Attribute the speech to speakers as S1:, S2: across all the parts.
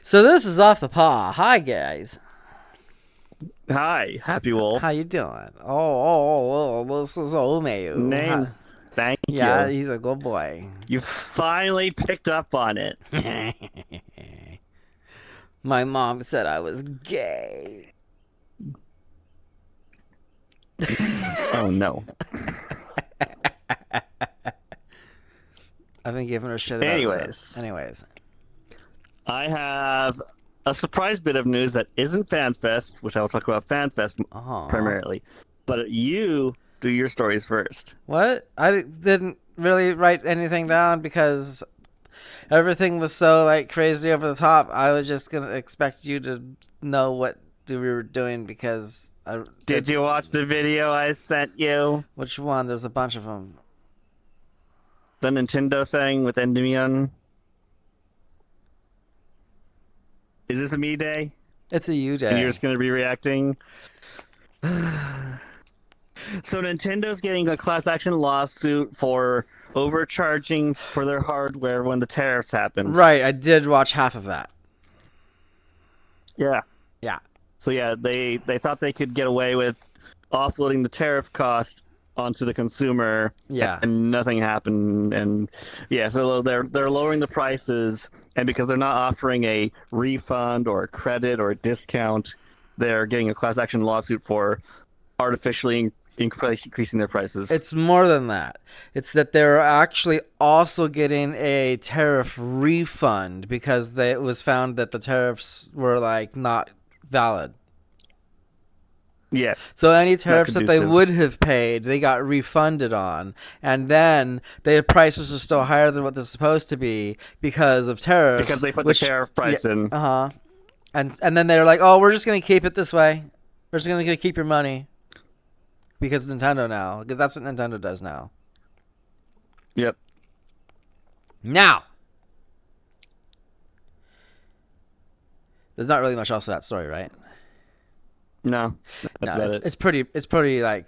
S1: So this is Off the Paw. Hi guys.
S2: Hi, Happy Wolf.
S1: How you doing? This is Omeo.
S2: Names. Thank
S1: Yeah,
S2: you.
S1: he's a good boy.
S2: You finally picked up on it.
S1: My mom said I was gay.
S2: Oh no.
S1: I've been giving her shit about it since.
S2: Anyways,
S1: Anyways.
S2: I have a surprise bit of news that isn't FanFest, which I will talk about FanFest
S1: Aw.
S2: primarily. But you do your stories first.
S1: What? Didn't really write anything down because everything was so like crazy over the top. I was just gonna expect you to know what we were doing because I
S2: Did you watch the video I sent you?
S1: which one? There's a bunch of them.
S2: The Nintendo thing with Endymion? Is this a me day?
S1: It's a you
S2: And you're
S1: day.
S2: just going to be reacting? So Nintendo's getting a class action lawsuit for overcharging for their hardware when the tariffs happened.
S1: Right, I did watch half of that.
S2: Yeah.
S1: Yeah.
S2: So yeah, they thought they could get away with offloading the tariff cost onto the consumer,
S1: Yeah.
S2: and nothing happened. And yeah, so they're lowering the prices, and because they're not offering a refund or a credit or a discount, they're getting a class action lawsuit for artificially increasing their prices.
S1: It's more than that. It's that they're actually also getting a tariff refund because it was found that the tariffs were like not valid.
S2: Yeah,
S1: So any
S2: not
S1: tariffs that they
S2: conducive.
S1: would have paid, they got refunded on, and then their prices are still higher than what they're supposed to be because of
S2: Because
S1: tariffs.
S2: they put the
S1: Which,
S2: tariff
S1: yeah,
S2: price in.
S1: and then they're like, oh, we're just gonna keep it this way. We're just gonna keep your money because Nintendo now, because that's what Nintendo does now.
S2: Yep.
S1: Now, there's not really much else to that story, right?
S2: No, that's
S1: No,
S2: about
S1: it's
S2: it.
S1: it's pretty it's pretty like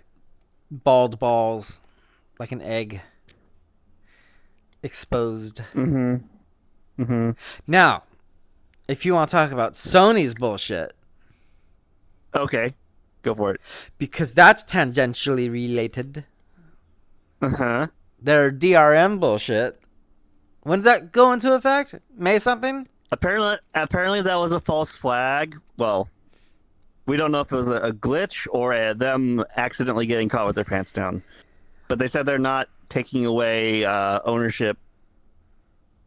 S1: bald balls, like an egg exposed.
S2: Mm-hmm. Mm-hmm.
S1: Now, if you want to talk about Sony's bullshit,
S2: Okay, go for it.
S1: because that's tangentially related,
S2: Uh-huh.
S1: their DRM bullshit. When's that go into effect? May something?
S2: Apparently that was a false flag. Well, we don't know if it was a glitch or them accidentally getting caught with their pants down. But they said they're not taking away ownership.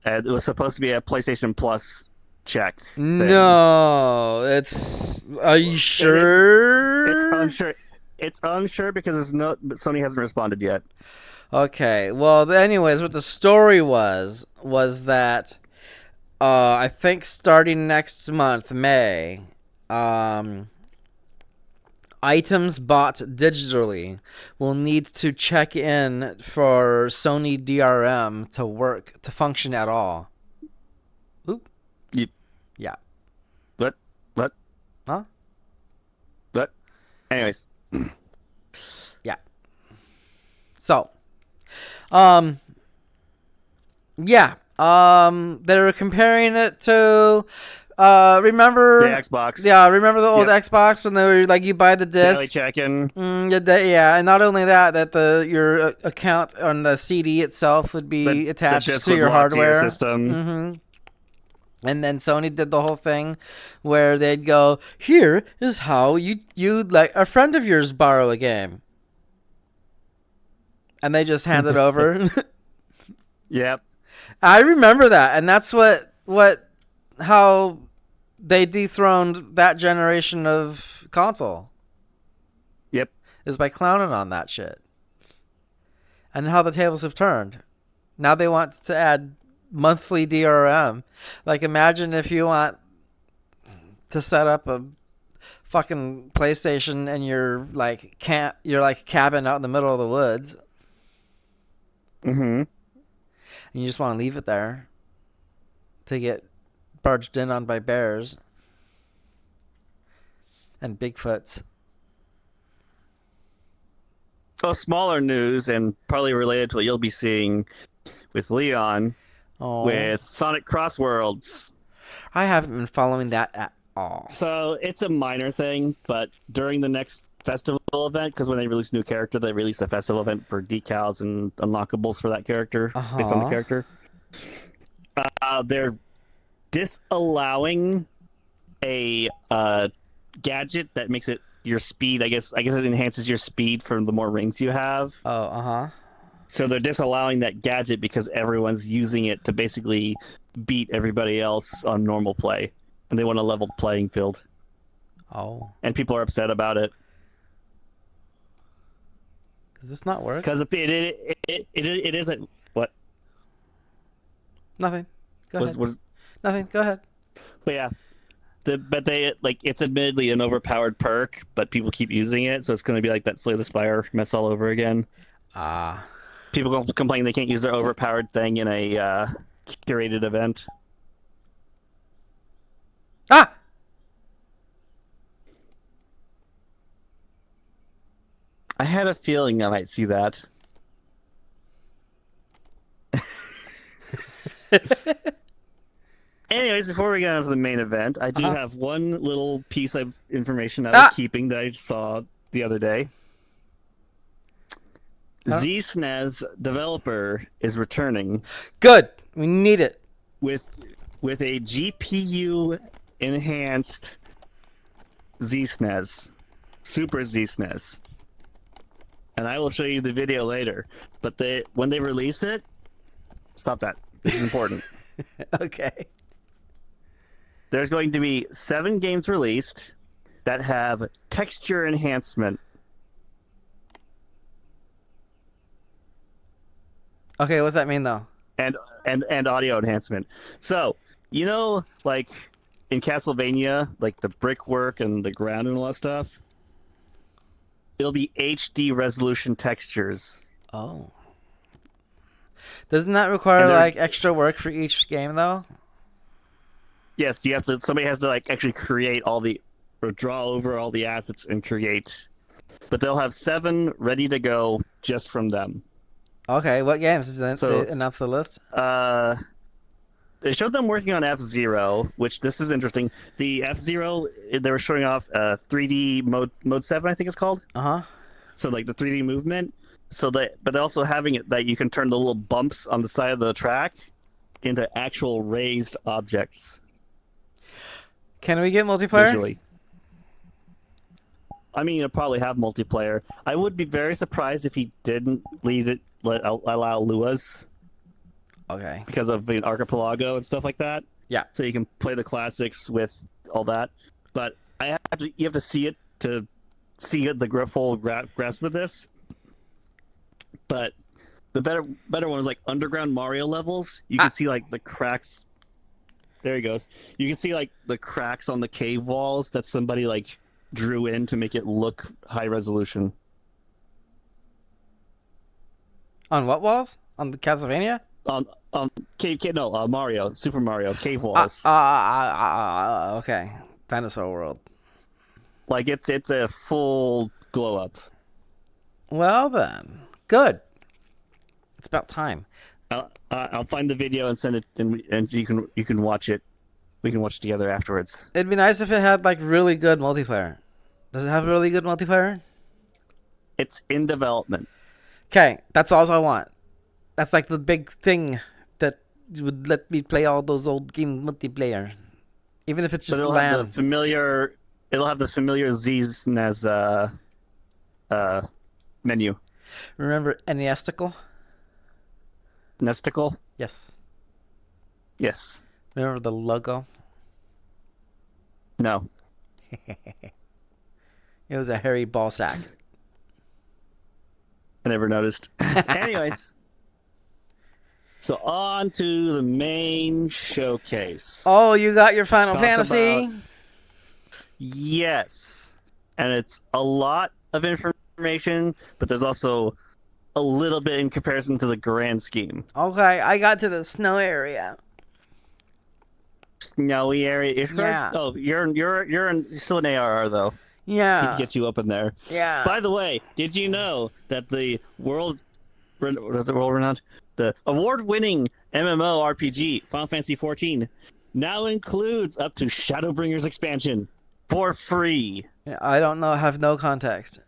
S2: It was supposed to be a PlayStation Plus check thing.
S1: No, it's. Are you
S2: It's
S1: sure?
S2: unsure. It's unsure because Sony hasn't responded yet.
S1: Okay. Well, anyways, what the story was that I think starting next month, May, um, items bought digitally will need to check in for Sony DRM to work to function at all. Oop.
S2: You,
S1: Yeah.
S2: what? What?
S1: Huh?
S2: What? Anyways,
S1: Yeah. So, um, yeah. They were comparing it to,
S2: the
S1: remember,
S2: Xbox.
S1: yeah, remember the old
S2: Yep.
S1: Xbox when they were like you buy the
S2: Daily
S1: disc.
S2: check-in.
S1: Yeah, and not only that, that your account on the CD itself would
S2: The
S1: be
S2: the
S1: attached
S2: disc
S1: to
S2: was
S1: your
S2: locked to your
S1: hardware.
S2: system.
S1: And then Sony did the whole thing where they'd go, "Here is how you like a friend of yours borrow a game," and they just hand it over.
S2: Yep.
S1: I remember that, and that's what how they dethroned that generation of console
S2: Yep.
S1: is by clowning on that shit, and how the tables have turned. Now they want to add monthly DRM. Like, imagine if you want to set up a fucking PlayStation and you're like cabin out in the middle of the woods,
S2: Mm-hmm.
S1: and you just want to leave it there to get barged in on by bears and Bigfoots.
S2: Well, smaller news and probably related to what you'll be seeing with Leon
S1: Oh,
S2: with Sonic Crossworlds.
S1: I haven't been following that at all.
S2: So it's a minor thing, but during the next festival event, because when they release a new character, they release a festival event for decals and unlockables for that character based on the
S1: Uh-huh.
S2: character. They're disallowing a gadget that makes it your speed. I guess it enhances your speed for the more rings you have.
S1: Oh, uh-huh.
S2: So they're disallowing that gadget because everyone's using it to basically beat everybody else on normal play, and they want a level playing field.
S1: Oh.
S2: And people are upset about it
S1: Does this not work?
S2: because it isn't what
S1: Nothing. Go ahead.
S2: was
S1: Nothing. Go ahead.
S2: but yeah. But they like it's admittedly an overpowered perk, but people keep using it, so it's going to be like that Slay the Spire mess all over again.
S1: Ah.
S2: People complain they can't use their overpowered thing in a curated event.
S1: Ah!
S2: I had a feeling I might see that. Anyways, before we get on to the main event, I do have one little piece of information I was keeping that I saw the other day. ZSNES developer is returning
S1: Good. We need it.
S2: with a GPU enhanced ZSNES, Super ZSNES, and I will show you the video later. But when they release it, stop that. This is important.
S1: Okay.
S2: There's going to be 7 games released that have texture enhancement.
S1: Okay, what's that mean though?
S2: And audio enhancement. So, like in Castlevania, like the brickwork and the ground and all that stuff, it'll be HD resolution textures.
S1: Oh. Doesn't that require like extra work for each game though?
S2: Yes, somebody has to like actually create or draw over all the assets and create. But they'll have 7 ready to go just from them.
S1: Okay, what games? They announced the list?
S2: They showed them working on F-Zero, which this is interesting. The F-Zero, they were showing off 3D mode 7, I think it's called.
S1: Uh-huh.
S2: So like the 3D movement. But they're also having it that you can turn the little bumps on the side of the track into actual raised objects.
S1: Can we get multiplayer?
S2: Visually. I mean, you'll probably have multiplayer. I would be very surprised if he didn't allow Luas.
S1: Okay.
S2: Because of Archipelago and stuff like that.
S1: Yeah.
S2: So you can play the classics with all that. But you have to see it to see the full grasp of this. But the better one is like underground Mario levels. You can see like the cracks. There he goes. You can see like the cracks on the cave walls that somebody like drew in to make it look high resolution.
S1: On what walls? On the Castlevania?
S2: Mario, Super Mario cave walls.
S1: Okay. Dinosaur World.
S2: Like it's a full glow up.
S1: Well then, good. It's about time.
S2: I'll find the video and send it, and you can watch it. We can watch it together afterwards.
S1: It'd be nice if it had like really good multiplayer. Does it have really good multiplayer?
S2: It's in development.
S1: Okay, that's all I want. That's like the big thing that would let me play all those old game multiplayer, even if it's just
S2: it'll
S1: LAN.
S2: have the familiar ZSNES menu.
S1: Remember Nesticle?
S2: Nesticle?
S1: Yes.
S2: Yes.
S1: Remember the logo?
S2: No.
S1: It was a hairy ball sack.
S2: I never noticed. Anyways. So on to the main showcase.
S1: Oh, you got your Final Fantasy?
S2: Yes. And it's a lot of information, but there's also a little bit in comparison to the grand scheme.
S1: Okay, I got to the snow area.
S2: Snowy area.
S1: Yeah.
S2: Oh, you're still an ARR though.
S1: Yeah.
S2: Need to get you up in there.
S1: Yeah.
S2: By the way, did you know that the award-winning MMORPG Final Fantasy XIV now includes up to Shadowbringers expansion for free.
S1: I don't know. Have no context.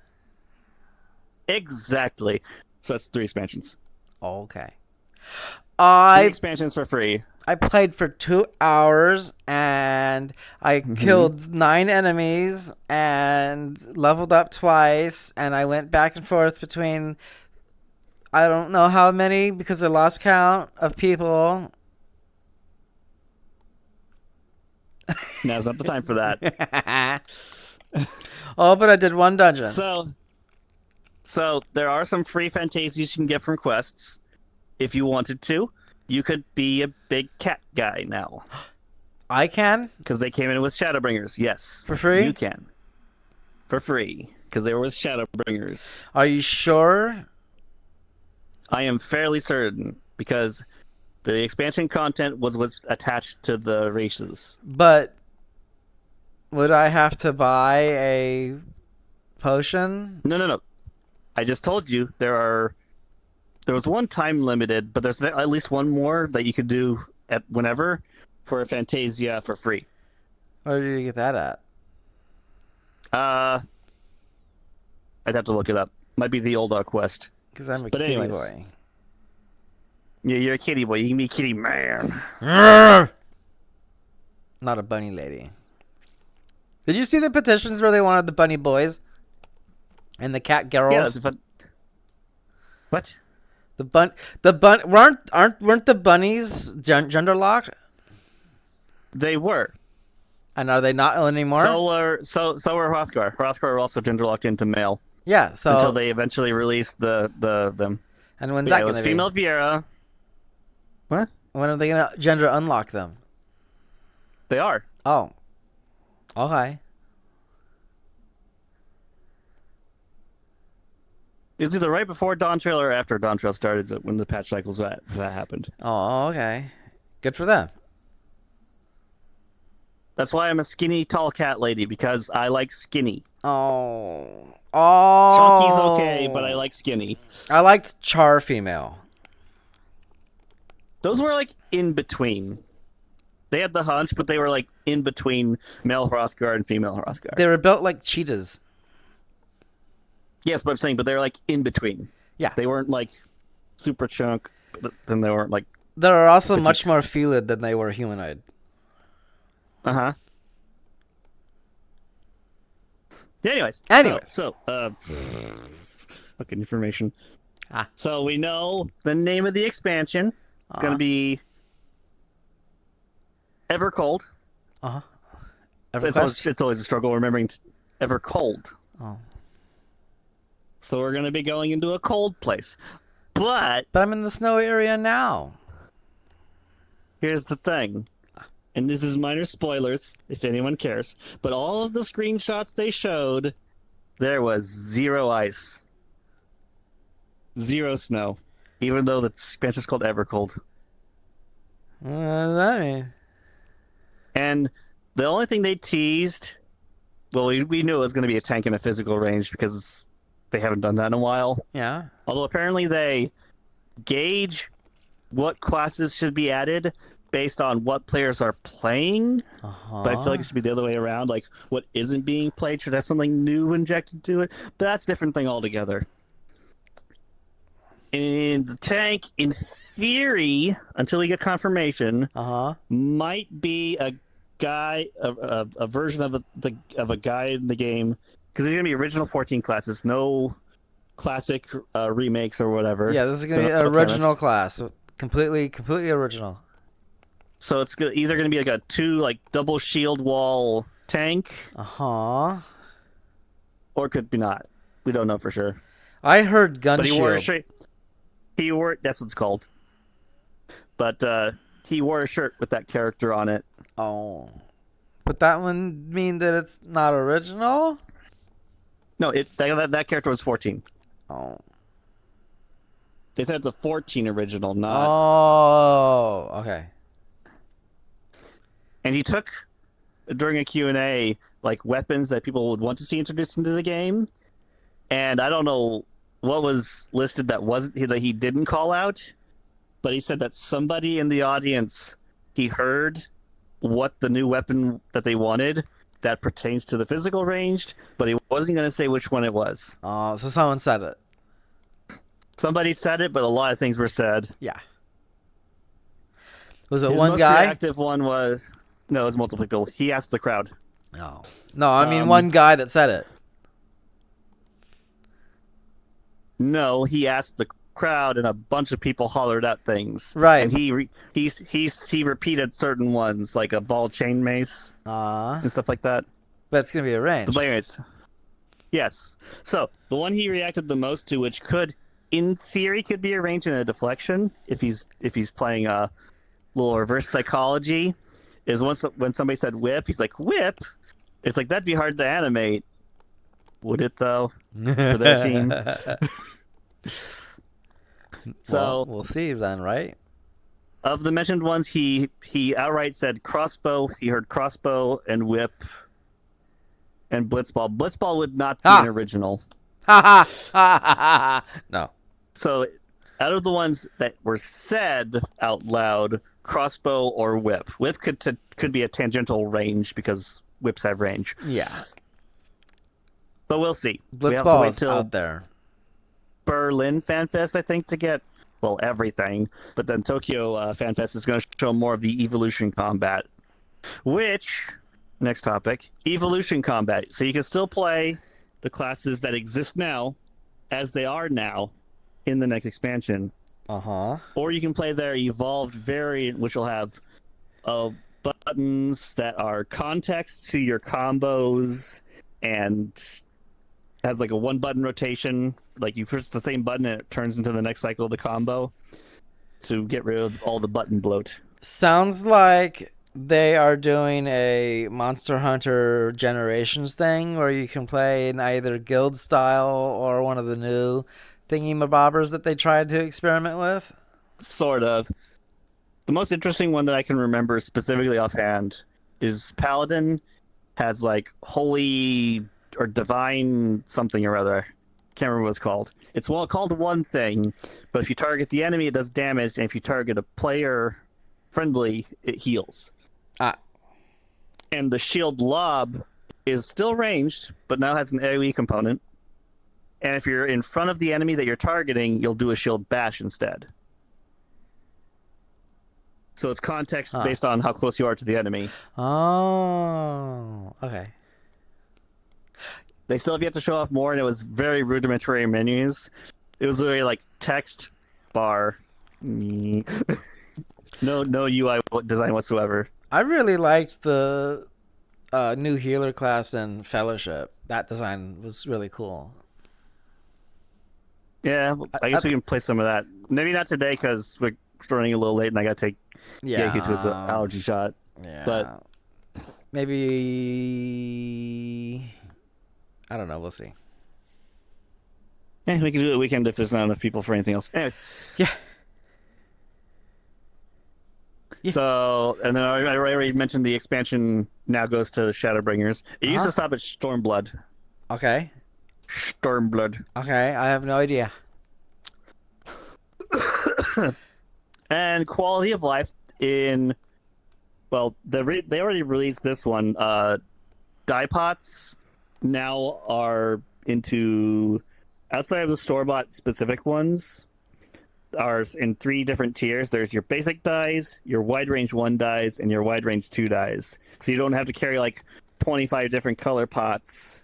S2: Exactly. So that's 3 expansions.
S1: Okay.
S2: 3
S1: I
S2: expansions for free.
S1: I played for 2 hours and I killed 9 enemies and leveled up twice, and I went back and forth between I don't know how many because I lost count of people.
S2: Now's not the time for that.
S1: Oh, but I did one dungeon.
S2: So there are some free fantasies you can get from quests. If you wanted to, you could be a big cat guy now.
S1: I can?
S2: Because they came in with Shadowbringers. Yes.
S1: For free?
S2: You can. For free. Because they were with Shadowbringers.
S1: Are you sure?
S2: I am fairly certain. Because the expansion content was attached to the races.
S1: But would I have to buy a potion?
S2: No. I just told you there was one time limited, but there's at least one more that you could do at whenever for a Fantasia for free.
S1: Where did you get that at?
S2: I'd have to look it up. Might be the old quest.
S1: Because I'm a
S2: But
S1: kitty
S2: anyways.
S1: boy.
S2: Yeah, you're a kitty boy. You can be a kitty man.
S1: Not a bunny lady. Did you see the petitions where they wanted the bunny boys and the cat girls?
S2: Yeah, what?
S1: Weren't the bunnies gender locked?
S2: They were.
S1: And are they not anymore?
S2: So were Hrothgar. Hrothgar were also gender locked into male
S1: yeah. So
S2: until they eventually released them.
S1: and when's
S2: But
S1: that
S2: yeah, it
S1: going
S2: was
S1: to be?
S2: female Viera. What?
S1: When are they going to gender unlock them?
S2: They are.
S1: Oh. Okay.
S2: It was either right before Dawn Trail or after Dawn Trail started when the patch cycles that happened.
S1: Oh, okay. Good for them.
S2: That's why I'm a skinny, tall cat lady, because I like skinny.
S1: Oh.
S2: Chunky's okay, but I like skinny.
S1: I liked Char female.
S2: Those were like in between. They had the hunch, but they were like in between male Hrothgar and female Hrothgar.
S1: They were built like cheetahs.
S2: Yes, but I'm saying, but they're like in between.
S1: Yeah.
S2: They weren't like super chunk, but then they weren't like.
S1: They were also much more felid than they were humanoid.
S2: Uh-huh. Yeah, anyways. So, fucking information. So we know the name of the expansion. It's going to be Evercold.
S1: Uh-huh.
S2: It's always a struggle remembering Evercold.
S1: Oh.
S2: So we're going to be going into a cold place. But
S1: I'm in the snowy area now.
S2: here's the thing. And this is minor spoilers, if anyone cares. But all of the screenshots they showed, there was 0 ice. 0 snow. Even though the expansion's called Evercold.
S1: What does that mean?
S2: And the only thing they teased... Well, we knew it was going to be a tank in a physical range because they haven't done that in a while.
S1: Yeah.
S2: Although apparently they gauge what classes should be added based on what players are playing.
S1: Uh-huh.
S2: But I feel like it should be the other way around. Like, what isn't being played should have something new injected to it. But that's a different thing altogether. And the tank, in theory, until we get confirmation, might be a guy, a version of a guy in the game. Because there's going to be original 14 classes, no classic remakes or whatever.
S1: Yeah, this is going to be an original class. Completely original.
S2: So it's either going to be like a 2 double shield wall tank.
S1: Uh-huh.
S2: Or it could be not. We don't know for sure.
S1: I heard gun
S2: But
S1: shield.
S2: He wore that's what it's called. But he wore a shirt with that character on it.
S1: Oh. But that would mean that it's not original?
S2: No, that character was 14.
S1: Oh.
S2: They said it's a 14 original, not.
S1: Oh, okay.
S2: And he took during a Q&A weapons that people would want to see introduced into the game, and I don't know what was listed that he didn't call out, but he said that somebody in the audience he heard what the new weapon that they wanted that pertains to the physical ranged, but he wasn't going to say which one it was.
S1: Oh, so someone said it.
S2: Somebody said it, but a lot of things were said.
S1: Yeah. Was it
S2: His
S1: one
S2: most
S1: guy?
S2: reactive one was no, it was multiple people. He asked the crowd.
S1: No. No, I mean one guy that said it.
S2: No, he asked the crowd, and a bunch of people hollered out things.
S1: Right.
S2: And he repeated certain ones like a ball chain mace and stuff like that.
S1: But it's gonna be arranged.
S2: But anyways, yes. So the one he reacted the most to, which could, in theory, could be arranged in a deflection if he's playing a little reverse psychology, is when somebody said whip, he's like whip. It's like that'd be hard to animate. Would it though? For their team. So
S1: well, we'll see then, right?
S2: Of the mentioned ones, he outright said crossbow. He heard crossbow and whip and blitzball. Blitzball would not be an original.
S1: Ha ha! No.
S2: So out of the ones that were said out loud, crossbow or whip. Whip could be a tangential range because whips have range.
S1: Yeah.
S2: But we'll see.
S1: Blitzball is out there.
S2: Berlin Fan Fest, I think, to get, well, everything. But then Tokyo Fan Fest is going to show more of the evolution combat. Which, next topic, evolution combat. So you can still play the classes that exist now as they are now in the next expansion.
S1: Uh-huh.
S2: Or you can play their evolved variant, which will have buttons that are context to your combos and has like a one button rotation. Like you press the same button and it turns into the next cycle of the combo to get rid of all the button bloat.
S1: Sounds like they are doing a Monster Hunter Generations thing where you can play in either guild style or one of the new thingy-mabobbers that they tried to experiment with.
S2: Sort of. The most interesting one that I can remember specifically offhand is Paladin has like holy or divine something or other. Can't remember what it's called. It's called one thing, but if you target the enemy, it does damage, and if you target a player friendly, it heals. And the shield lob is still ranged, but now has an AoE component. And if you're in front of the enemy that you're targeting, you'll do a shield bash instead. So it's context based on how close you are to the enemy.
S1: Oh, okay.
S2: They still have yet to show off more, and it was very rudimentary menus. It was literally like text bar. no UI design whatsoever.
S1: I really liked the new healer class in Fellowship. That design was really cool.
S2: Yeah, I guess we can play some of that. Maybe not today because we're running a little late and I got to take Yaku to his allergy shot.
S1: Yeah.
S2: But
S1: maybe... I don't know. We'll see.
S2: We can do it a weekend if there's not enough people for anything else. Anyways.
S1: Yeah.
S2: So, and then I already mentioned the expansion now goes to Shadowbringers. It used to stop at Stormblood.
S1: Okay.
S2: Stormblood.
S1: Okay, I have no idea.
S2: And quality of life in, well, they already released this one. Dye pots now are into, outside of the store-bought specific ones, are in 3 different tiers. There's your basic dyes, your wide range 1 dyes, and your wide range 2 dyes. So you don't have to carry like 25 different color pots.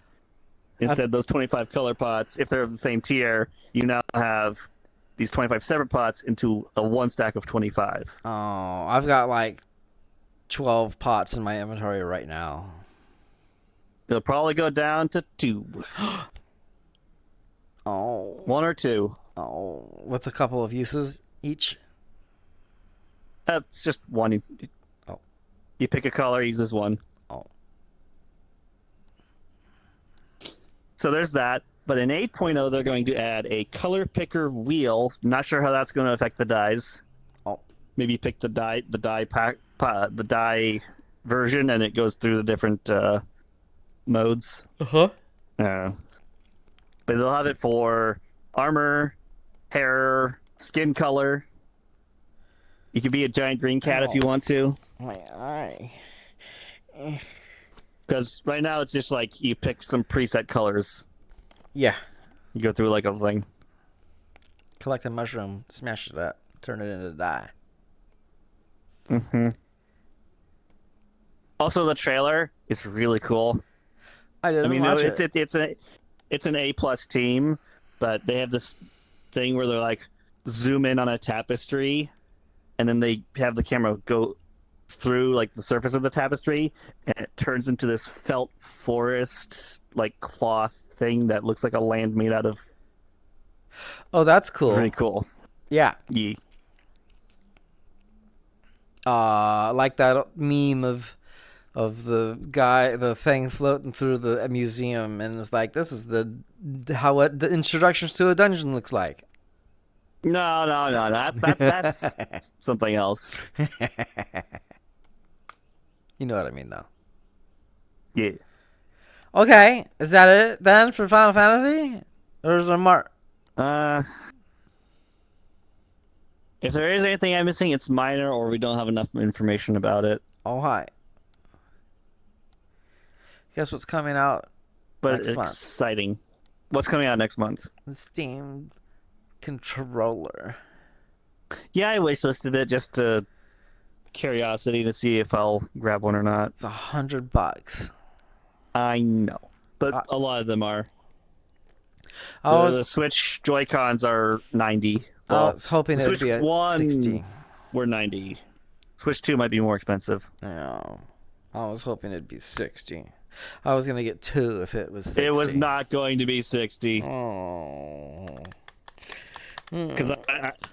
S2: Instead, those 25 color pots, if they're of the same tier, you now have these 25 separate pots into a 1 stack of 25.
S1: Oh, I've got like 12 pots in my inventory right now.
S2: It'll probably go down to 2.
S1: Oh.
S2: 1 or 2.
S1: Oh, with a couple of uses each?
S2: It's just 1. You pick a color, uses 1.
S1: Oh.
S2: So there's that. But in 8.0, they're going to add a color picker wheel. Not sure how that's going to affect the dyes.
S1: Oh.
S2: Maybe pick the dye version, and it goes through the different modes.
S1: Uh-huh.
S2: But they'll have it for armor, hair, skin color. You can be a giant green cat if you want to.
S1: My eye.
S2: Because right now it's just like you pick some preset colors.
S1: Yeah.
S2: You go through like a thing.
S1: Collect a mushroom, smash it up, turn it into dye.
S2: Hmm. Also, the trailer is really cool.
S1: I
S2: I
S1: didn't
S2: mean,
S1: watch
S2: it's
S1: it.
S2: it's an A+ team, but they have this thing where they're like zoom in on a tapestry, and then they have the camera go through like the surface of the tapestry, and it turns into this felt forest like cloth thing that looks like a land made out of.
S1: Oh, that's
S2: Really
S1: cool.
S2: cool.
S1: Yeah.
S2: Yeah.
S1: Like that meme of the thing floating through the museum, and it's like, this is the introductions to a dungeon looks like.
S2: No, no, no, no. That's something else.
S1: You know what I mean, though.
S2: Yeah.
S1: Okay, is that it then for Final Fantasy, or is there more?
S2: Uh, if there is anything I'm missing, it's minor, or we don't have enough information about it.
S1: Oh hi. Guess what's coming out
S2: But
S1: next month?
S2: exciting. What's coming out next month?
S1: The Steam controller.
S2: Yeah, I wishlisted it just to curiosity to see if I'll grab one or not.
S1: It's $100.
S2: I know, but
S1: I,
S2: a lot of them are.
S1: I
S2: The
S1: was
S2: Switch Joy Cons are 90.
S1: I
S2: Well,
S1: was hoping
S2: the
S1: it would
S2: Switch
S1: be at
S2: 1
S1: 60.
S2: were 90. Switch 2 might be more expensive.
S1: No, I was hoping it'd be 60. I was gonna get two if it was 60.
S2: It was not going to be 60
S1: Oh.
S2: because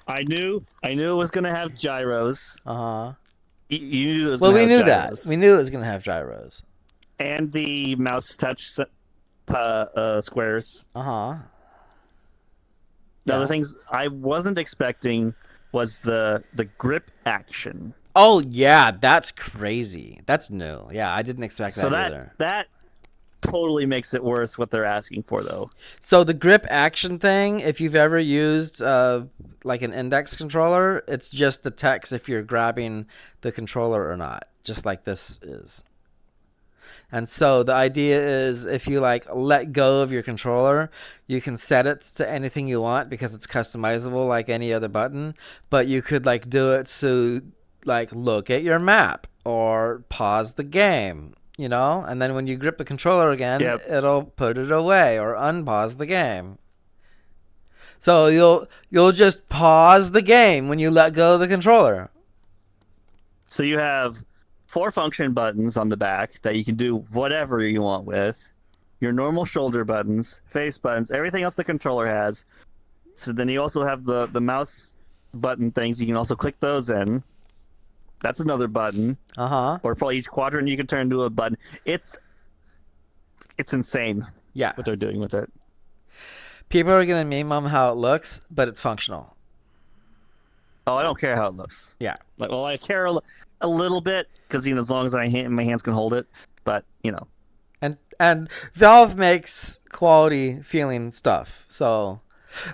S2: I knew it was going to have gyros.
S1: Uh huh.
S2: You knew it was
S1: Well,
S2: going to
S1: we
S2: have
S1: knew
S2: gyros.
S1: that. We knew it was gonna have gyros.
S2: And the mouse touch squares.
S1: Uh huh.
S2: The
S1: Yeah.
S2: other things I wasn't expecting was the grip action.
S1: Oh yeah, that's crazy. That's new. Yeah, I didn't expect
S2: So
S1: that
S2: that
S1: either.
S2: that totally makes it worth what they're asking for, though.
S1: So the grip action thing, if you've ever used like an index controller, it's just detects if you're grabbing the controller or not, just like this is. And so the idea is, if you like let go of your controller, you can set it to anything you want because it's customizable like any other button, but you could like do it to like look at your map or pause the game, you know? And then when you grip the controller again,
S2: Yep.
S1: it'll put it away or unpause the game. So you'll just pause the game when you let go of the controller.
S2: So you have 4 function buttons on the back that you can do whatever you want with. Your normal shoulder buttons, face buttons, everything else the controller has. So then you also have the mouse button things. You can also click those in. That's another button.
S1: Uh-huh.
S2: Or for each quadrant you can turn into a button. It's insane
S1: Yeah.
S2: what they're doing with it.
S1: People are going to meme on how it looks, but it's functional.
S2: Oh, I don't care how it looks.
S1: Yeah.
S2: Like, well, I care a little bit because as long as my hands can hold it. But
S1: And Valve makes quality feeling stuff. So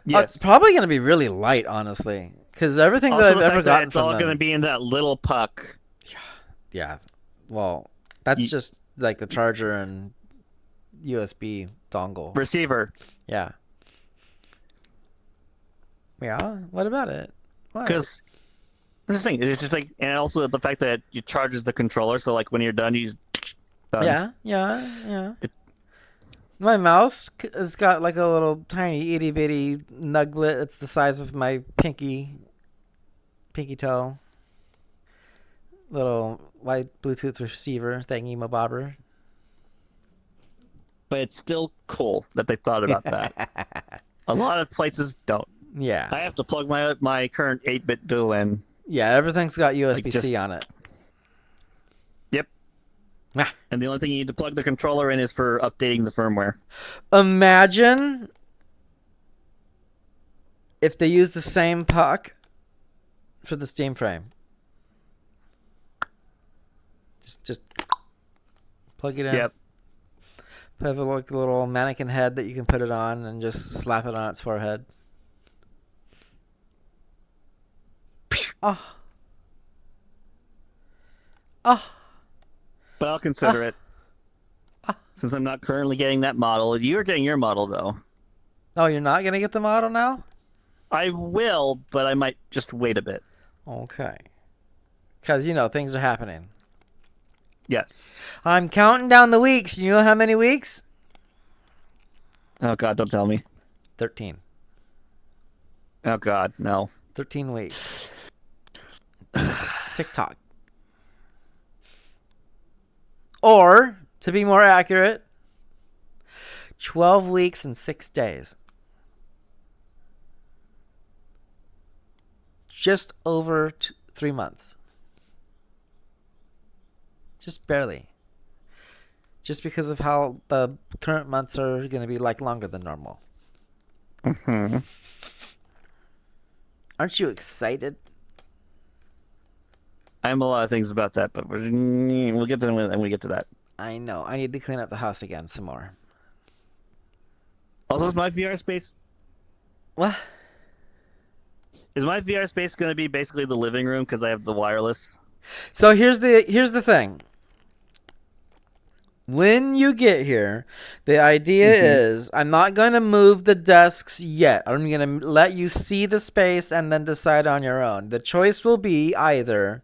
S2: yes.
S1: it's probably going to be really light, honestly, because everything
S2: Also,
S1: that I've
S2: the
S1: ever
S2: fact that
S1: gotten
S2: it's
S1: from
S2: all
S1: them.
S2: going to be in that little puck.
S1: Yeah. Well, that's
S2: Ye-
S1: just like the charger and USB dongle.
S2: receiver.
S1: Yeah. Yeah. What about it? What?
S2: Because I'm just saying, it's just like, and also the fact that it charges the controller. So like when you're done, you just done.
S1: Yeah.
S2: It-
S1: My mouse has got like a little tiny itty bitty nuglet. It's the size of my pinky toe. Little white Bluetooth receiver thingy mabobber.
S2: But it's still cool that they thought about that. A lot of places don't.
S1: Yeah.
S2: I have to plug my current 8-bit dual in.
S1: Yeah, everything's got USB-C
S2: just-
S1: on it.
S2: Yep.
S1: Ah.
S2: And the only thing you need to plug the controller in is for updating the firmware.
S1: Imagine if they use the same puck for the Steam frame. Just plug it in.
S2: Yep.
S1: Have a little mannequin head that you can put it on and just slap it on its forehead. Oh. Oh.
S2: but I'll consider it since I'm not currently getting that model. You're getting your model though.
S1: Oh, you're not gonna get the model now?
S2: I will, but I might just wait a bit.
S1: Okay. Because, things are happening.
S2: Yes.
S1: I'm counting down the weeks. You know how many weeks?
S2: Oh God, don't tell me.
S1: 13.
S2: Oh God, no.
S1: 13 weeks. TikTok. Or, to be more accurate, 12 weeks and 6 days. Just over 3 months. Just barely. Just because of how the current months are going to be like longer than normal.
S2: Mm-hmm.
S1: Aren't you excited?
S2: I'm a lot of things about that, but we'll get to them when we get to that.
S1: I know. I need to clean up the house again some more.
S2: Also, is my VR space
S1: What?
S2: going to be basically the living room because I have the wireless?
S1: So here's the thing. When you get here, the idea is I'm not going to move the desks yet. I'm going to let you see the space and then decide on your own. The choice will be either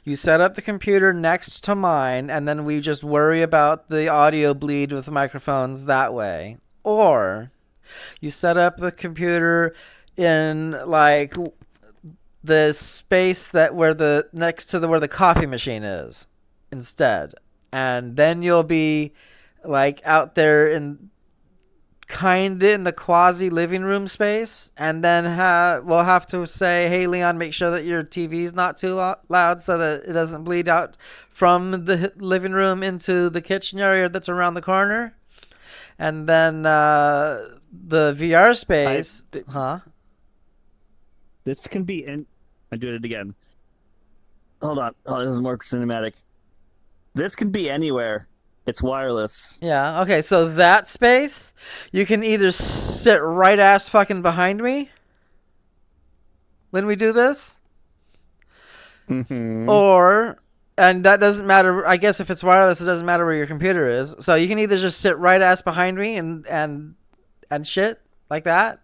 S1: you set up the computer next to mine and then we just worry about the audio bleed with microphones that way, or you set up the computer in like the space that where the next to the where the coffee machine is instead. And then you'll be like out there in kind of in the quasi living room space, and then we'll have to say, hey Leon, make sure that your TV's not too loud so that it doesn't bleed out from the living room into the kitchen area that's around the corner. And then the VR space,
S2: This can be in. I do it again. Hold on. Oh, this is more cinematic. This can be anywhere. It's wireless.
S1: Yeah, okay, so that space, you can either sit right ass fucking behind me when we do this, or, and that doesn't matter, I guess if it's wireless, it doesn't matter where your computer is, so you can either just sit right ass behind me and shit like that,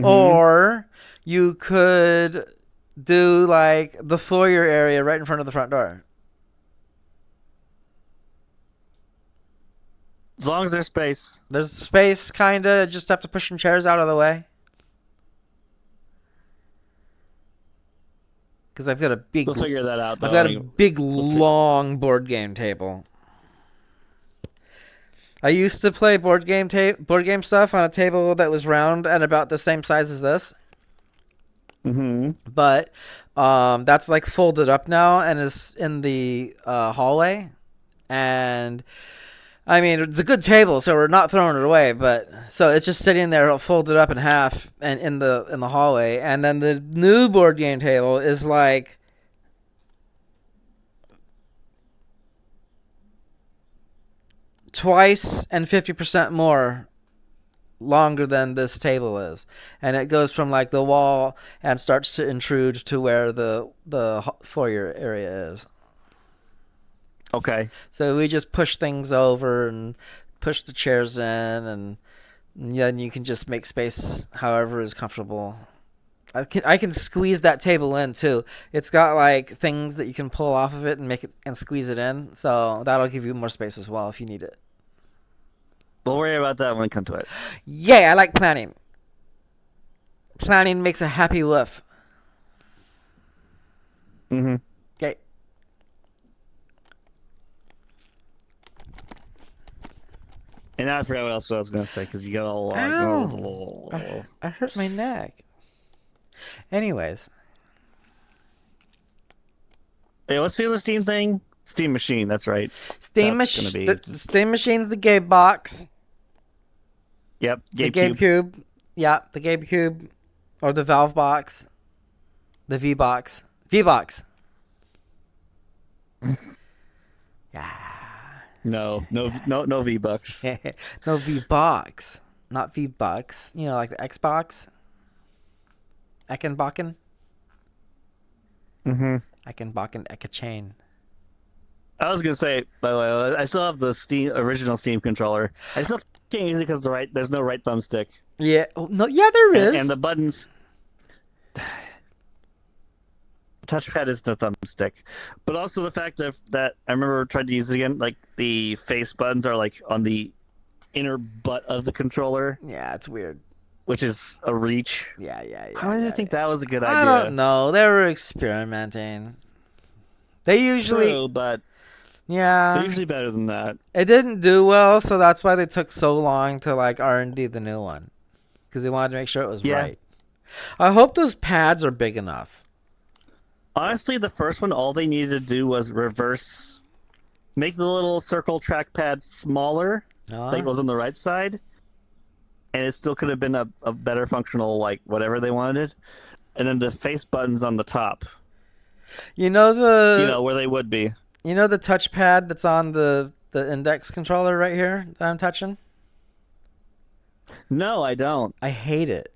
S1: or you could do like the foyer area right in front of the front door.
S2: As long as there's space.
S1: There's space, kinda. Just have to push some chairs out of the way. Because I've got a big.
S2: We'll figure that out.
S1: I've got a big, long board game table. I used to play board game stuff on a table that was round and about the same size as this. But that's like folded up now and is in the hallway, and I mean, it's a good table, so we're not throwing it away, but so it's just sitting there folded up in half and in the hallway. And then the new board game table is like twice and 50% more longer than this table is. And it goes from like the wall and starts to intrude to where the foyer area is.
S2: Okay.
S1: So we just push things over and push the chairs in, and then you can just make space however is comfortable. I can squeeze that table in too. It's got like things that you can pull off of it and make it and squeeze it in. So that'll give you more space as well if you need it.
S2: We'll worry about that when we come to it.
S1: Yay, I like planning. Planning makes a happy wolf. Okay.
S2: And I forgot what else I was going to say because you got all like,
S1: I hurt my neck. Anyways.
S2: Hey, let's do the Steam thing. Steam Machine, that's right.
S1: Steam Machine. The Steam Machine's the Gabe box.
S2: Yep.
S1: The Gabe Cube. Yeah, the Gabe Cube. Or the Valve box. The V box. V box. Yeah.
S2: No V-Bucks.
S1: No V-Box. Not V-Bucks. You know, like the Xbox. Eckenbakken. Eckenbakken, Eckachain.
S2: I was gonna say, by the way, I still have the Steam original Steam controller. I still can't use it because there's no right thumbstick,
S1: Yeah. Oh, no. Yeah, there
S2: and
S1: is.
S2: the buttons. Touchpad is the thumbstick, but also the fact that I remember trying to use it again. Like the face buttons are like on the inner butt of the controller,
S1: Yeah, it's weird.
S2: which is a reach.
S1: Yeah, yeah, yeah,
S2: How did I
S1: yeah,
S2: think
S1: yeah.
S2: that was a good
S1: I don't
S2: idea?
S1: know. They were experimenting. They usually,
S2: True, but they're
S1: yeah,
S2: usually better than that.
S1: it didn't do well, so that's why they took so long to like R&D the new one because they wanted to make sure it was
S2: Yeah.
S1: right. I hope those pads are big enough.
S2: Honestly, the first one, all they needed to do was reverse, make the little circle trackpad smaller, like it
S1: Huh?
S2: was on the right side, and it still could have been a better functional, like whatever they wanted. And then the face buttons on the top,
S1: You know the
S2: where they would be.
S1: you know the touchpad that's on the index controller right here that I'm touching?
S2: No, I don't.
S1: I hate it.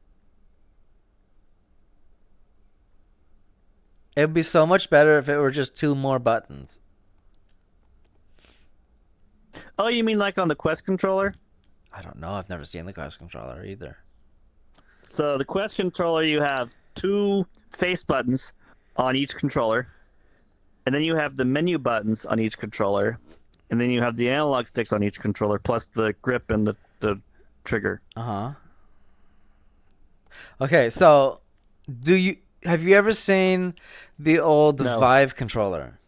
S1: It would be so much better if it were just two more buttons.
S2: Oh, you mean like on the Quest controller?
S1: I don't know. I've never seen the Quest controller either.
S2: So the Quest controller, you have two face buttons on each controller, and then you have the menu buttons on each controller, and then you have the analog sticks on each controller, plus the grip and the trigger.
S1: Uh-huh. Okay, so do you have you ever seen the old
S2: No,
S1: Vive controller?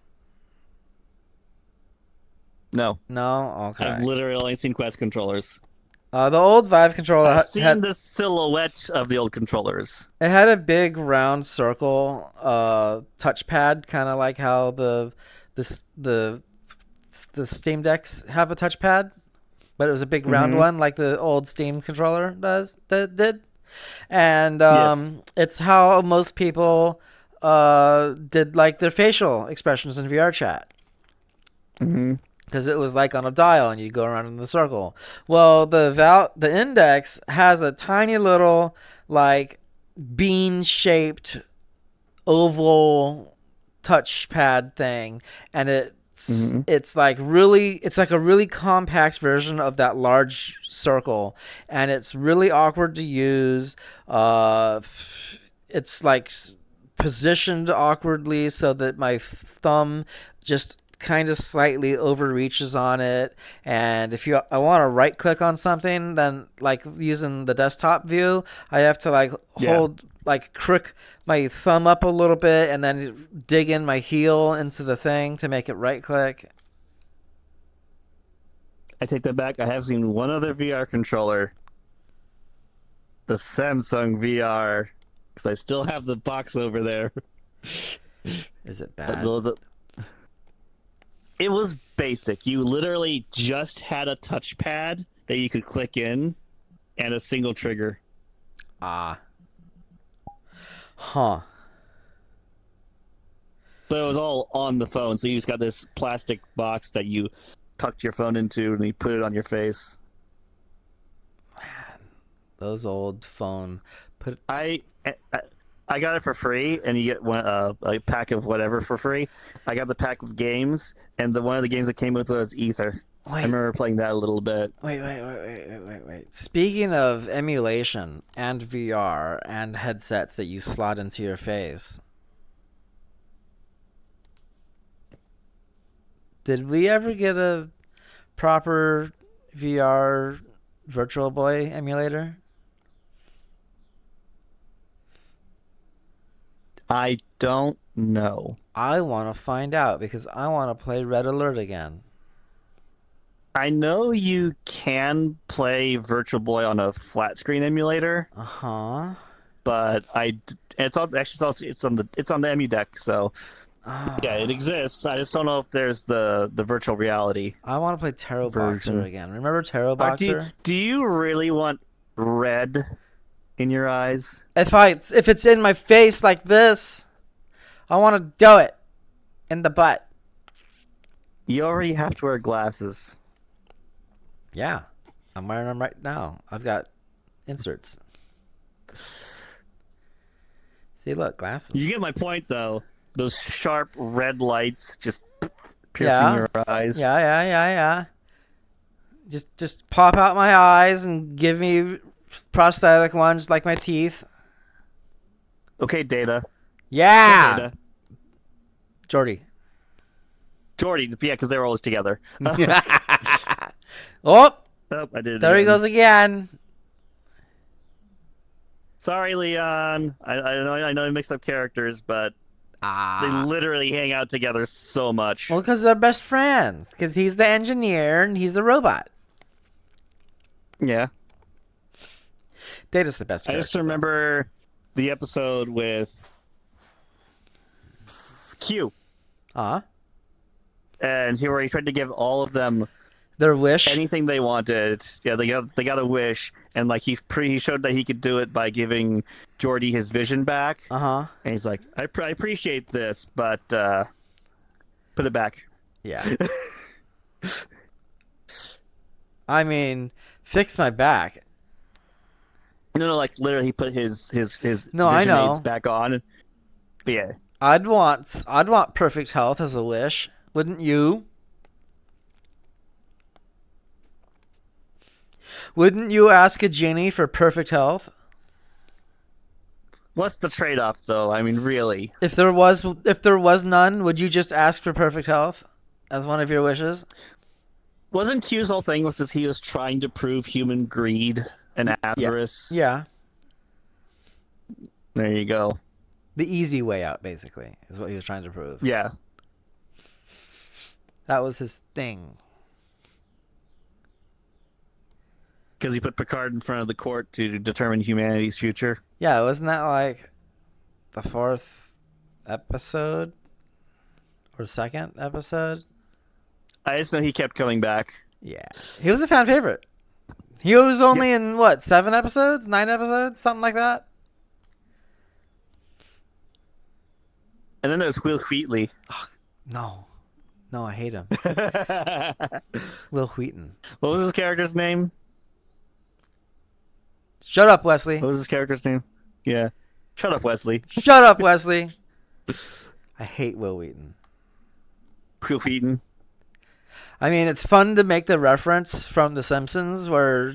S2: no.
S1: No?
S2: I've
S1: Okay.
S2: literally only seen Quest controllers.
S1: The old Vive controller
S2: I've seen
S1: had
S2: the silhouette of the old controllers.
S1: it had a big round circle touchpad, kind of like how this the Steam Decks have a touchpad, but it was a big round
S2: Mm-hmm.
S1: one like the old Steam controller did. And
S2: Yes.
S1: it's how most people did like their facial expressions in VR chat
S2: Mm-hmm.
S1: because it was like on a dial and you go around in the circle. Well, the index has a tiny little like bean shaped oval touchpad thing, and
S2: Mm-hmm.
S1: it's like a really compact version of that large circle, and it's really awkward to use. It's like positioned awkwardly so that my thumb just kind of slightly overreaches on it, and if I want to right click on something, then like using the desktop view, I have to like
S2: Yeah.
S1: hold like crook my thumb up a little bit and then dig in my heel into the thing to make it right click.
S2: I take that back. I have seen one other VR controller, the Samsung VR, because I still have the box over there.
S1: Is it
S2: Uh,
S1: bad?
S2: the- the- It was basic. You literally just had a touchpad that you could click in and a single trigger.
S1: Ah. Huh.
S2: But it was all on the phone, so you just got this plastic box that you tucked your phone into and you put it on your face.
S1: Those old phone put
S2: I got it for free, and you get a pack of whatever for free. I got the pack of games, and one of the games that came with was Ether. I
S1: Wait,
S2: remember playing that a little bit.
S1: wait. Speaking of emulation and VR and headsets that you slot into your face, did we ever get a proper VR Virtual Boy emulator?
S2: I don't know.
S1: I want to find out because I want to play Red Alert again.
S2: I know you can play Virtual Boy on a flat screen emulator,
S1: Uh-huh.
S2: but it's on actually it's on the EMU deck, so yeah, it
S1: Ah.
S2: exists. I just don't know if there's the virtual reality
S1: I want to play Tarot Boxer
S2: version.
S1: again. Remember Tarot
S2: Do you,
S1: Boxer?
S2: do you really want red in your eyes?
S1: If it's in my face like this, I want to do it in the butt.
S2: You already have to wear glasses.
S1: Yeah, I'm wearing them right now. I've got inserts. See, look, glasses.
S2: You get my point, though. Those sharp red lights just piercing
S1: Yeah.
S2: your eyes.
S1: Yeah. Just pop out my eyes and give me prosthetic ones like my teeth.
S2: Okay, Data.
S1: Yeah.
S2: Data.
S1: Jordy.
S2: Jordy, yeah, because they were always together.
S1: Oh,
S2: Oh, I did it
S1: there he
S2: again.
S1: goes again.
S2: Sorry, Leon. I know I mixed up characters, but they
S1: Ah.
S2: literally hang out together so much.
S1: Well, because they're best friends. Because he's the engineer and he's the robot.
S2: Yeah.
S1: Data's the best
S2: I
S1: character.
S2: just remember the episode with Q,
S1: Uh-huh.
S2: and where he tried to give all of them
S1: Their wish.
S2: anything they wanted. Yeah, they got a wish, and like he showed that he could do it by giving Jordy his vision back.
S1: Uh-huh.
S2: And he's like, I appreciate this, but put it back.
S1: Yeah. I mean, fix my back.
S2: No, like literally, he put his
S1: No, I
S2: vision
S1: know.
S2: aids back on. But yeah,
S1: I'd want perfect health as a wish. Wouldn't you? Wouldn't you ask a genie for perfect health?
S2: what's the trade-off, though? I mean, really,
S1: If there was none, would you just ask for perfect health as one of your wishes?
S2: wasn't Q's whole thing was that he was trying to prove human greed and avarice?
S1: Yeah.
S2: There you go.
S1: The easy way out, basically, is what he was trying to prove.
S2: Yeah.
S1: That was his thing.
S2: Because he put Picard in front of the court to determine humanity's future.
S1: Yeah, wasn't that like the 4th episode? Or 2nd episode?
S2: I just know he kept coming back.
S1: Yeah. He was a fan favorite. He was only in, what, 7 episodes? 9 episodes? Something like that?
S2: And then there's Will Wheatley.
S1: No. No, I hate him.
S2: What
S1: Will Wheaton.
S2: was his character's name?
S1: Shut up, Wesley.
S2: What was his character's name? Yeah. Shut up, Wesley.
S1: Shut up, Wesley. I hate Will Wheaton.
S2: Will Wheaton.
S1: I mean, it's fun to make the reference from The Simpsons where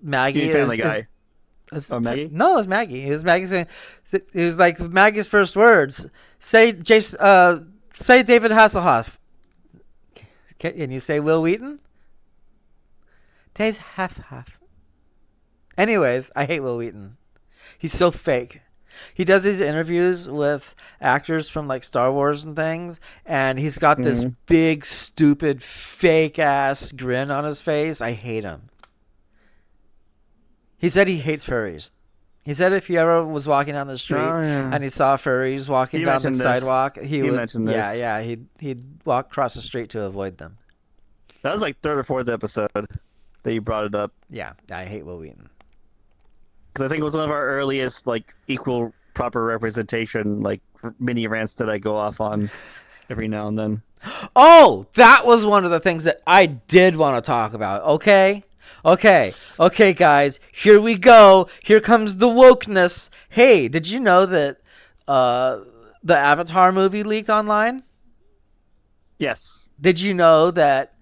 S1: Maggie
S2: You Family Guy.
S1: Oh,
S2: Maggie?
S1: No, it was Maggie. It was Maggie saying, it was like Maggie's first words. Say David Hasselhoff. And you say Will Wheaton? Dave's half. Anyways, I hate Will Wheaton. He's so fake. He does these interviews with actors from like Star Wars and things, and he's got this big, stupid, fake ass grin on his face. I hate him. He said he hates furries. He said if he ever was walking down the street and he saw furries walking down the sidewalk, he would
S2: mentioned this.
S1: Yeah, he'd walk across the street to avoid them.
S2: That was like 3rd or 4th episode that you brought it up.
S1: Yeah, I hate Will Wheaton.
S2: Because I think it was one of our earliest, like, equal proper representation, like, mini rants that I go off on every now and then.
S1: Oh, that was one of the things that I did want to talk about. Okay, guys, here we go. Here comes the wokeness. Hey, did you know that the Avatar movie leaked online?
S2: Yes.
S1: Did you know that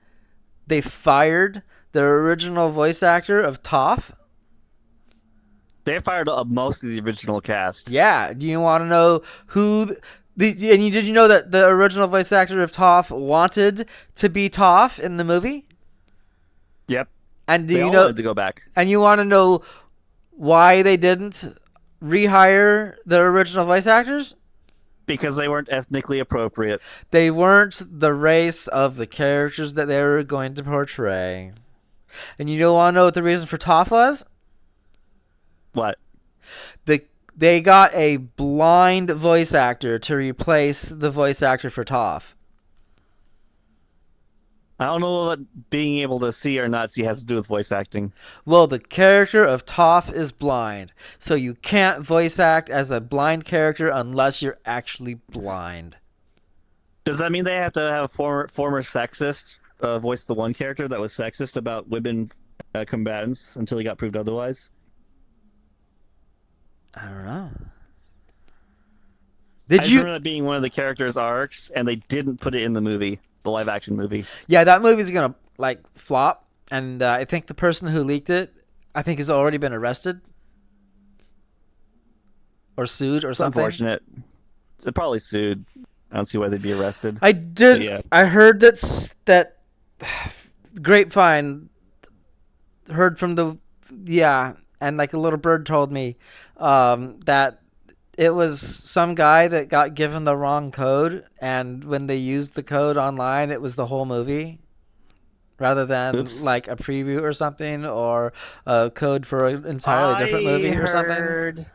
S1: they fired the original voice actor of Toph?
S2: They fired up most of the original cast.
S1: Yeah. Do you want to know who? Did you know that the original voice actor of Toph wanted to be Toph in the movie?
S2: Yep.
S1: And do
S2: They
S1: you
S2: all
S1: know?
S2: wanted to go back.
S1: And you want to know why they didn't rehire the original voice actors?
S2: Because they weren't ethnically appropriate.
S1: They weren't the race of the characters that they were going to portray. And you don't want to know what the reason for Toph was?
S2: What?
S1: They got a blind voice actor to replace the voice actor for Toph.
S2: I don't know what being able to see or not see has to do with voice acting.
S1: Well, the character of Toph is blind, so you can't voice act as a blind character unless you're actually blind.
S2: Does that mean they have to have a former sexist voice the one character that was sexist about women combatants until he got proved otherwise?
S1: I don't know. Did
S2: I
S1: you?
S2: remember that being one of the characters' arcs, and they didn't put it in the movie, the live-action movie.
S1: Yeah, that movie's gonna like flop, and I think the person who leaked it, I think, has already been arrested or sued or
S2: It's
S1: something.
S2: unfortunate. It probably sued. I don't see why they'd be arrested.
S1: I did.
S2: Yeah.
S1: I heard that grapevine heard from the and like a little bird told me that it was some guy that got given the wrong code, and when they used the code online, it was the whole movie rather than
S2: Oops.
S1: like a preview or something, or a code for an entirely different movie or something.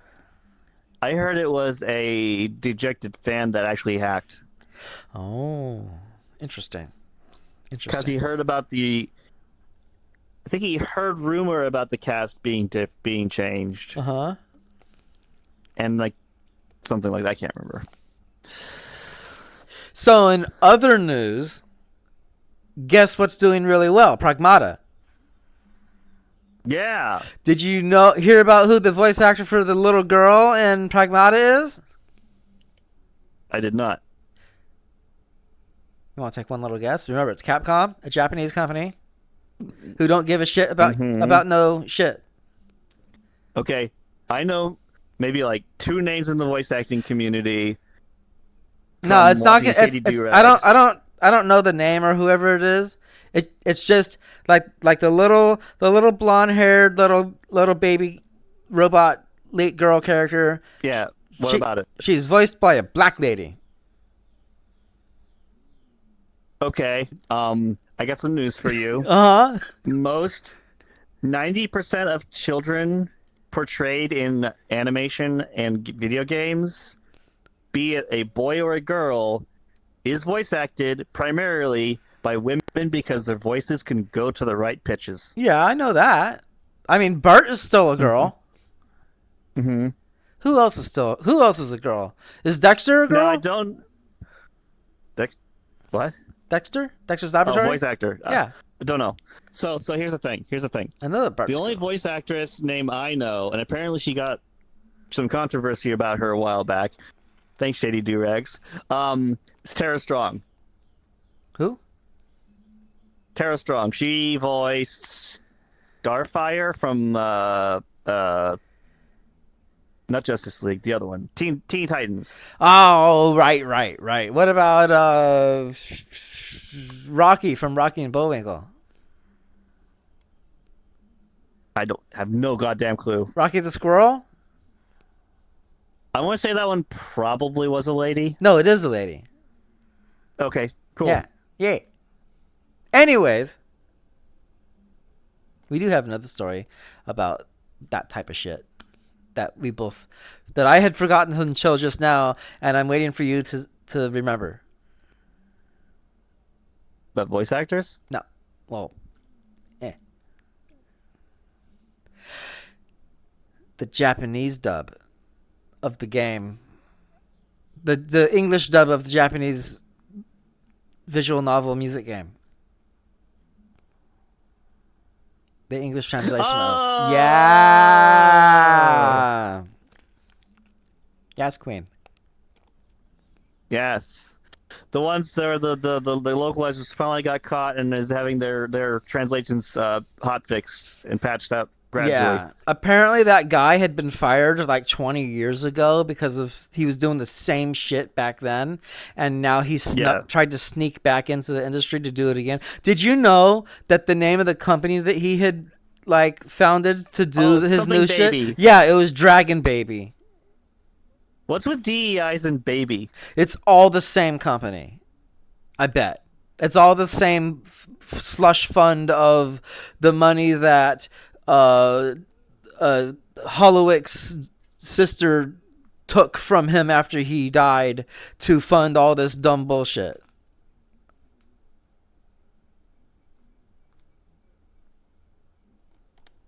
S2: I heard it was a dejected fan that actually hacked
S1: Oh, interesting.
S2: because he
S1: Interesting.
S2: heard about the. I think he heard rumor about the cast being changed,
S1: Uh-huh.
S2: and like something like that. I can't remember.
S1: So in other news, guess what's doing really well? Pragmata.
S2: Yeah,
S1: Did you hear about who the voice actor for the little girl in Pragmata is?
S2: I did not.
S1: You want to take one little guess? Remember, it's Capcom, a Japanese company who don't give a shit about no shit.
S2: Okay, I know maybe like 2 names in the voice acting community.
S1: No,
S2: from
S1: it's not.
S2: watching
S1: It's,
S2: Katie
S1: it's,
S2: Durags.
S1: I don't know the name or whoever it is. It's just like the little blonde haired little baby robot late girl character.
S2: Yeah, what
S1: She-
S2: about it?
S1: She's voiced by a black lady.
S2: Okay, I got some news for you.
S1: Uh huh.
S2: Most 90% of children portrayed in animation and video games, be it a boy or a girl, is voice acted primarily by women because their voices can go to the right pitches.
S1: Yeah, I know that. I mean, Bart is still a girl.
S2: Mm-hmm.
S1: Who else is a girl? Is Dexter a girl?
S2: No, I don't. What?
S1: Dexter? Dexter's
S2: Oh,
S1: Laboratory?
S2: voice actor.
S1: Yeah.
S2: I don't know. So here's the thing.
S1: I know that Bart's
S2: The only
S1: a girl.
S2: voice actress name I know, and apparently she got some controversy about her a while back. Thanks, Shady Durags. It's Tara Strong.
S1: Who?
S2: Tara Strong. She voiced Starfire from not Justice League, the other one, Teen Titans.
S1: Oh, right. What about Rocky from Rocky and Bullwinkle?
S2: I don't have no goddamn clue.
S1: Rocky the Squirrel?
S2: I want to say that one probably was a lady.
S1: No, it is a lady.
S2: Okay, cool.
S1: Yeah. Yay. Anyways, we do have another story about that type of shit that I had forgotten until just now, and I'm waiting for you to remember.
S2: But voice actors?
S1: No. Well, the Japanese dub of the game. The English dub of the Japanese visual novel music game. The English translation of. Yeah. Yes, Queen.
S2: Yes. The ones that are the localizers finally got caught and is having their translations hot fixed and patched up gradually.
S1: Yeah. Apparently that guy had been fired like 20 years ago because he was doing the same shit back then, and now he's tried to sneak back into the industry to do it again. Did you know that the name of the company that he had like founded to do his new
S2: Baby.
S1: shit? Yeah, it was Dragon Baby.
S2: What's with DEIs and baby?
S1: It's all the same company. I bet. It's all the same slush fund of the money that Hollowick's sister took from him after he died to fund all this dumb bullshit.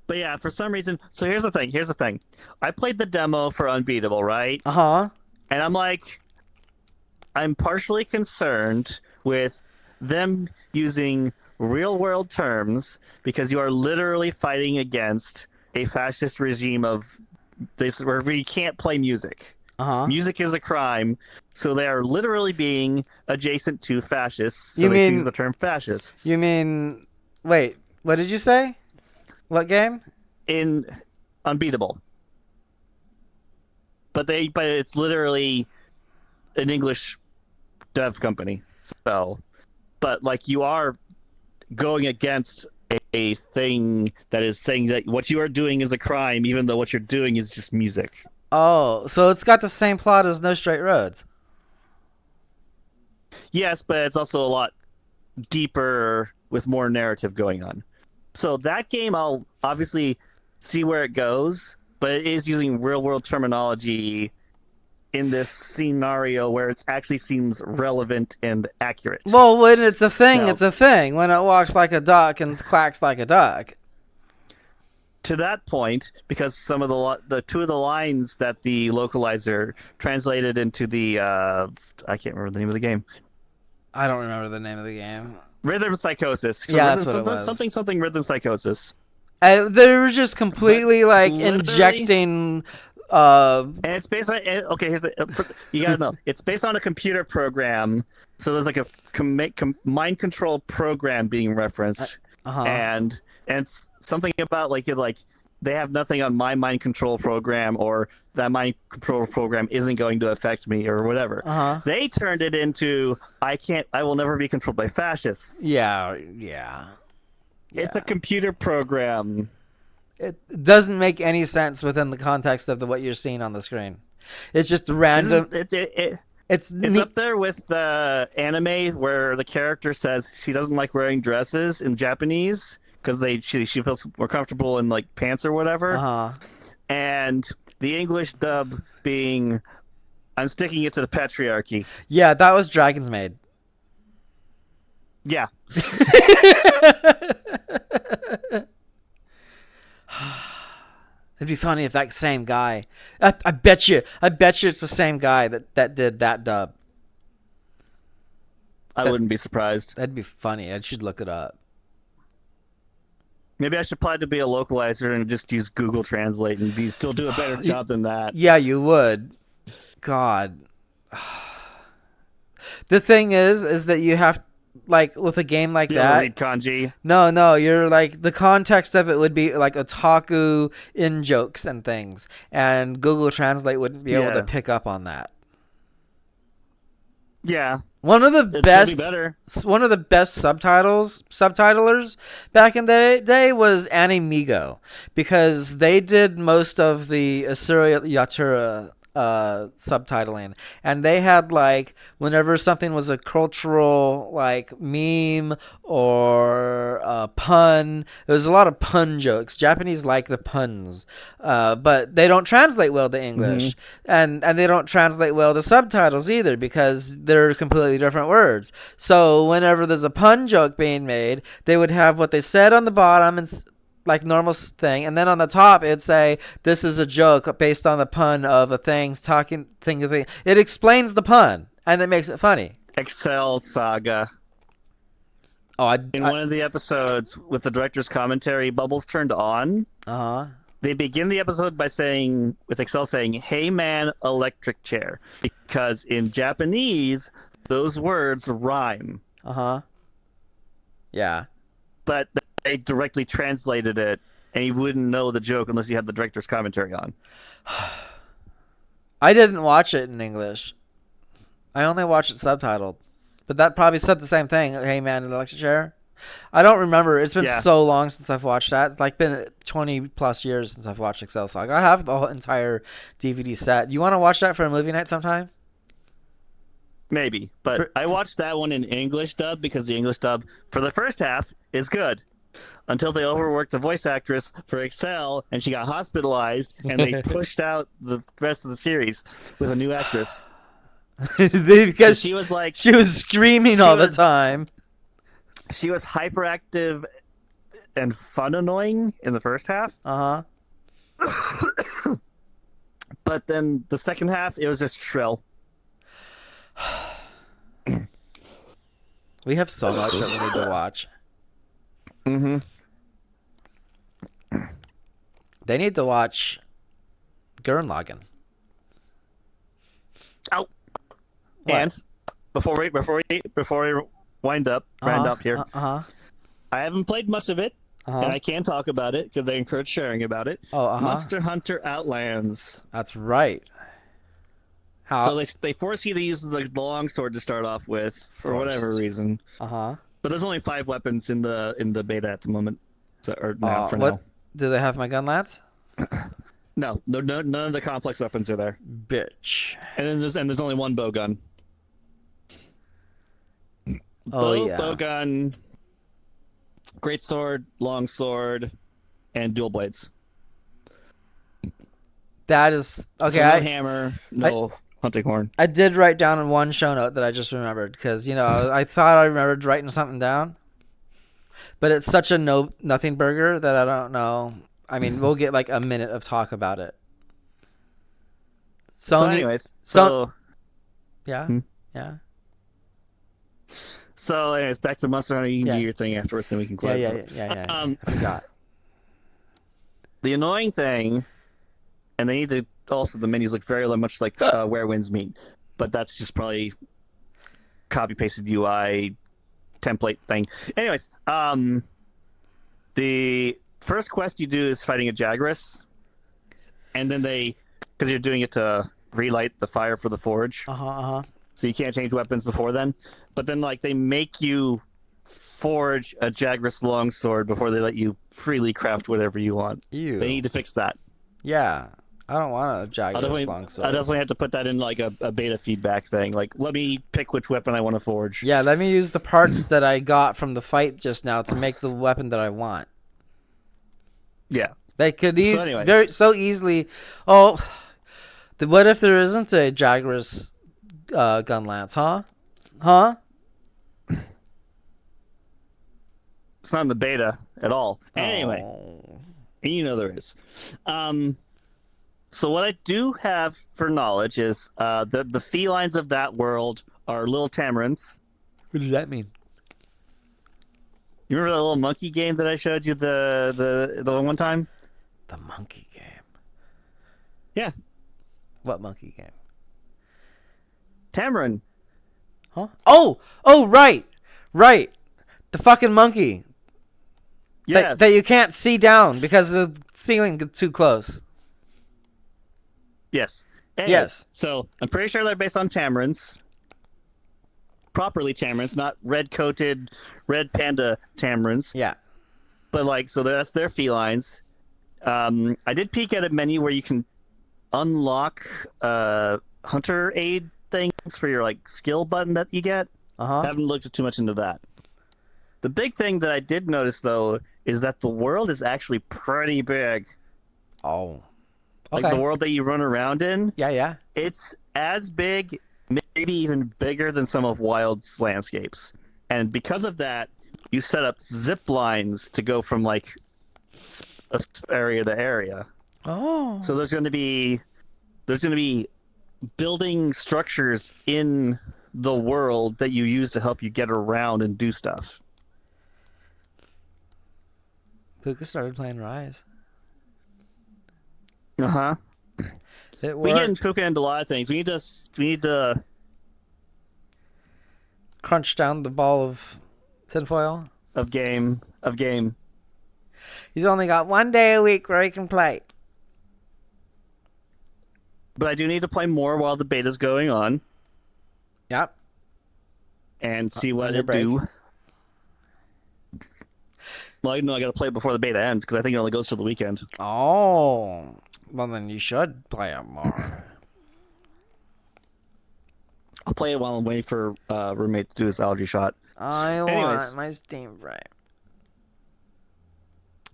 S2: But yeah, for some reason. So here's the thing. I played the demo for Unbeatable, right?
S1: Uh-huh.
S2: And I'm partially concerned with them using real world terms because you are literally fighting against a fascist regime of this where we can't play music.
S1: Uh-huh.
S2: Music is a crime, so they are literally being adjacent to fascists. So
S1: You
S2: they choose
S1: mean
S2: the term fascist
S1: you mean wait, what did you say? What game?
S2: in Unbeatable. But it's literally an English dev company. So, but like you are going against a thing that is saying that what you are doing is a crime, even though what you're doing is just music.
S1: Oh, so it's got the same plot as No Straight Roads.
S2: Yes, but it's also a lot deeper with more narrative going on. So that game, I'll obviously see where it goes, but it is using real world terminology in this scenario where it actually seems relevant and accurate.
S1: Well, when it's a thing,
S2: Now,
S1: it's a thing. When it walks like a duck and quacks like a duck.
S2: to that point, because some of the two of the lines that the localizer translated into the I can't remember the name of the game.
S1: I don't remember the name of the game.
S2: Rhythm psychosis.
S1: Yeah,
S2: Rhythm,
S1: that's what it was.
S2: something rhythm psychosis.
S1: They were just completely like
S2: literally-
S1: injecting.
S2: And it's based on okay. Here's the you gotta know it's based on a computer program. So there's like a mind control program being referenced,
S1: Uh-huh.
S2: and it's something about like they have nothing on my mind control program, or that mind control program isn't going to affect me, or whatever.
S1: Uh-huh.
S2: They turned it into I will never be controlled by fascists.
S1: Yeah.
S2: It's a computer program.
S1: It doesn't make any sense within the context of what you're seeing on the screen. It's just random. It's
S2: It's up there with the anime where the character says she doesn't like wearing dresses in Japanese because she feels more comfortable in like pants or whatever.
S1: Uh-huh.
S2: And the English dub being, I'm sticking it to the patriarchy.
S1: Yeah, that was Dragon's Maid.
S2: Yeah.
S1: It'd be funny if that same guy. I bet you it's the same guy that did that dub.
S2: I wouldn't be surprised.
S1: That'd be funny. I should look it up.
S2: Maybe I should apply to be a localizer and just use Google Translate and still do a better job than that.
S1: Yeah, you would. God. The thing is that you have, like, with a game like that.
S2: Read kanji.
S1: No, you're like, the context of it would be like otaku in jokes and things, and Google Translate wouldn't be able to pick up on that.
S2: Yeah.
S1: One of the best subtitlers back in the day was Animigo, because they did most of the Asura Yatura subtitling, and they had, like, whenever something was a cultural, like, meme or a pun, there was a lot of pun jokes. Japanese like the puns, but they don't translate well to English, and they don't translate well to subtitles either, because they're completely different words. So whenever there's a pun joke being made, they would have what they said on the bottom and like normal thing, and then on the top it'd say, this is a joke based on the pun of a thing's talking thing. It explains the pun and it makes it funny.
S2: Excel Saga. In one of the episodes with the director's commentary, bubbles turned on. They begin the episode by saying, with Excel saying, "Hey man, electric chair," because in Japanese those words rhyme.
S1: Yeah.
S2: But they directly translated it, and you wouldn't know the joke unless you had the director's commentary on.
S1: I didn't watch it in English. I only watched it subtitled. But that probably said the same thing. Hey man, in the electric chair. I don't remember. It's been so long since I've watched that. It's like been 20 plus years since I've watched Excel Saga. I have the whole entire DVD set. You want to watch that for a movie night sometime?
S2: Maybe. But I watched that one in English dub because the English dub for the first half is good. Until they overworked the voice actress for Excel, and she got hospitalized, and they pushed out the rest of the series with a new actress.
S1: Because
S2: she
S1: was screaming all the time.
S2: She was hyperactive and fun annoying in the first half. But then the second half, it was just shrill.
S1: We have so much that we need to watch. They need to watch Gurren Lagann. What?
S2: And before we round up here,
S1: Uh-huh.
S2: I haven't played much of it, and
S1: Uh-huh.
S2: I can talk about it because they encourage sharing about it.
S1: Oh, uh-huh.
S2: Monster Hunter Outlands.
S1: That's right.
S2: So
S1: How?
S2: they force you to use the long sword to start off with for whatever
S1: Forced.
S2: reason.
S1: Uh-huh.
S2: But there's only 5 weapons in the beta at the moment, so, or now for
S1: What?
S2: now.
S1: Do they have my gun, lads?
S2: No, none of the complex weapons are there.
S1: Bitch.
S2: And there's only one bow gun.
S1: Oh,
S2: Bow
S1: yeah.
S2: gun, great sword, long sword, and dual blades.
S1: That is... Okay,
S2: So no hammer,
S1: I,
S2: no hunting horn.
S1: I did write down in one show note that I just remembered because, I thought I remembered writing something down, but it's such a nothing burger that I don't know. I mean, we'll get like a minute of talk about it.
S2: So
S1: Sony...
S2: anyways,
S1: So...
S2: so
S1: Yeah?
S2: Hmm?
S1: Yeah?
S2: so anyways, back to Monster Hunter. You can
S1: Yeah.
S2: do your thing afterwards, then we can
S1: Yeah,
S2: close.
S1: yeah.
S2: Um,
S1: I forgot.
S2: The annoying thing, and they need to also the menus look very much like Where Winds Meet, but that's just probably copy pasted UI template thing. Anyways, the first quest you do is fighting a Jagras, and then because you're doing it to relight the fire for the forge,
S1: Uh-huh.
S2: so you can't change weapons before then. But then they make you forge a Jagras longsword before they let you freely craft whatever you want.
S1: Ew.
S2: They need to fix that.
S1: Yeah. I don't want a Jaguar's
S2: I
S1: longsword.
S2: definitely have to put that in like a beta feedback thing. Like, let me pick which weapon I want to forge.
S1: Yeah, let me use the parts that I got from the fight just now to make the weapon that I want.
S2: Yeah.
S1: They could
S2: anyways.
S1: so easily. Oh, what if there isn't a Jaguar's gun lance? Huh?
S2: It's not in the beta at all. Anyway,
S1: Oh.
S2: there is. So what I do have for knowledge is the felines of that world are little tamarins.
S1: What does that mean?
S2: You remember that little monkey game that I showed you the one time?
S1: The monkey game.
S2: Yeah,
S1: What monkey game?
S2: tamarin.
S1: Huh? Oh, right. The fucking monkey
S2: Yes.
S1: that you can't see down because the ceiling gets too close.
S2: Yes. Anyways,
S1: Yes.
S2: So I'm pretty sure they're based on tamarins. Properly tamarins, not red-coated red panda tamarins.
S1: Yeah.
S2: But so that's their felines. I did peek at a menu where you can unlock hunter aid things for your skill button that you get.
S1: Uh-huh.
S2: Haven't looked too much into that. The big thing that I did notice though is that the world is actually pretty big.
S1: Oh.
S2: Like
S1: Okay.
S2: the world that you run around in,
S1: Yeah.
S2: it's as big, maybe even bigger than some of Wild's landscapes. And because of that, you set up zip lines to go from area to area.
S1: Oh.
S2: So there's going to be building structures in the world that you use to help you get around and do stuff.
S1: Puka started playing Rise.
S2: Uh-huh.
S1: It
S2: We get
S1: worked.
S2: Puka into a lot of things. We need to
S1: Crunch down the ball of tinfoil.
S2: of game.
S1: He's only got 1 day a week where he can play.
S2: But I do need to play more while the beta's going on
S1: Yep.
S2: and see
S1: On
S2: what
S1: your
S2: it
S1: break.
S2: do. Well, I know I got to play it before the beta ends because I think it only goes till the weekend.
S1: Oh. Well, then you should play it more.
S2: I'll play it while I'm waiting for roommate to do his allergy shot.
S1: I
S2: Anyways.
S1: want my Steam frame.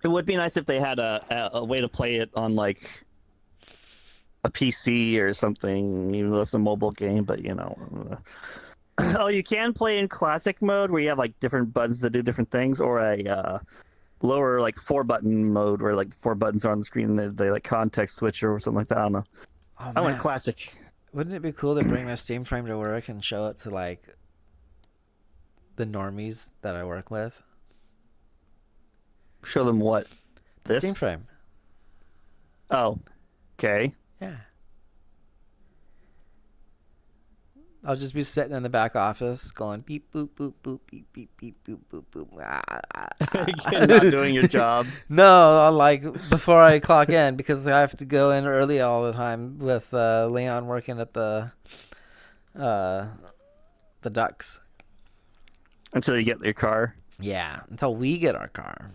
S2: It would be nice if they had a way to play it on a PC or something, even though it's a mobile game. But oh, you can play in classic mode where you have different buttons that do different things, or a lower 4-button mode where 4 buttons are on the screen and they context switch or something like that. I don't know.
S1: Oh,
S2: I went
S1: man.
S2: classic.
S1: Wouldn't it be cool to bring my Steam frame to work and show it to the normies that I work with?
S2: Show them what?
S1: The
S2: This?
S1: Steam frame.
S2: Oh, okay.
S1: Yeah. I'll just be sitting in the back office going beep boop boop boop beep beep beep boop boop boop.
S2: You're not doing your job.
S1: No, I'll, like before I clock in because I have to go in early all the time with Leon working at the Ducks.
S2: Until you get your car.
S1: Yeah, until we get our car.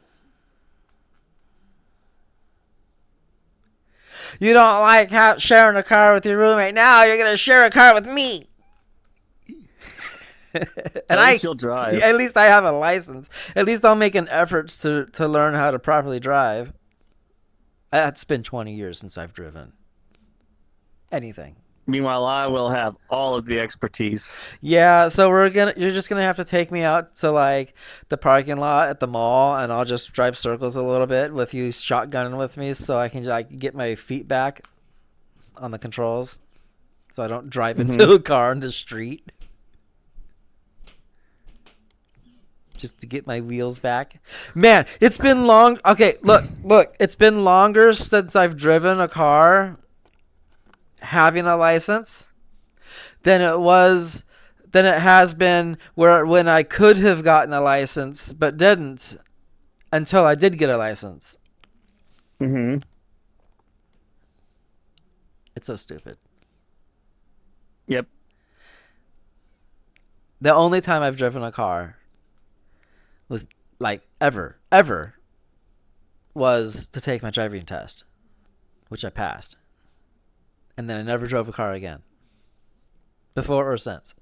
S1: You don't like sharing a car with your roommate. Now you're gonna share a car with me. And
S2: at least you'll drive.
S1: At least I have a license. At least I'll make an effort to learn how to properly drive. It's been 20 years since I've driven anything.
S2: Meanwhile, I will have all of the expertise.
S1: Yeah, so you're just gonna have to take me out to like the parking lot at the mall, and I'll just drive circles a little bit with you shotgunning with me, so I can like get my feet back on the controls, so I don't drive into a car in the street. Just to get my wheels back. Man, it's been long. Okay, look. It's been longer since I've driven a car having a license than it has been when I could have gotten a license but didn't until I did get a license.
S2: Mm-hmm.
S1: It's so stupid.
S2: Yep.
S1: The only time I've driven a car was like ever was to take my driving test, which I passed. And then I never drove a car again. Before or since.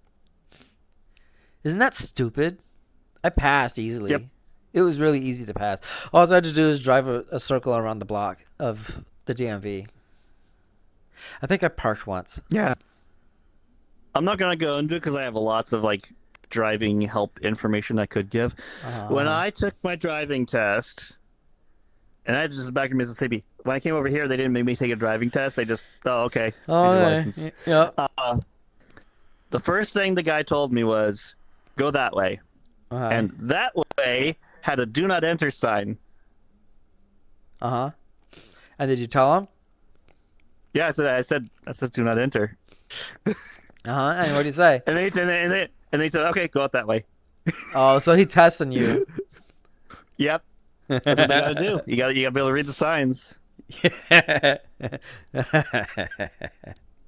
S1: Isn't that stupid? I passed easily.
S2: Yep.
S1: It was really easy to pass. All I had to do is drive a circle around the block of the DMV. I think I parked once.
S2: Yeah. I'm not going to go into it because I have lots of like driving help information I could give. When I took my driving test, and I just back in Mississippi, when I came over here, they didn't make me take a driving test. They just, okay.
S1: Oh,
S2: here's your
S1: yeah.
S2: license.
S1: Yeah.
S2: The first thing the guy told me was, go that way. And that way had a do not enter sign.
S1: And did you tell him?
S2: Yeah, I said do not enter.
S1: And what did he say?
S2: And they said, okay, go out that way.
S1: Oh, so he testing you.
S2: Yep. That's what they gotta do. You gotta be able to read the signs.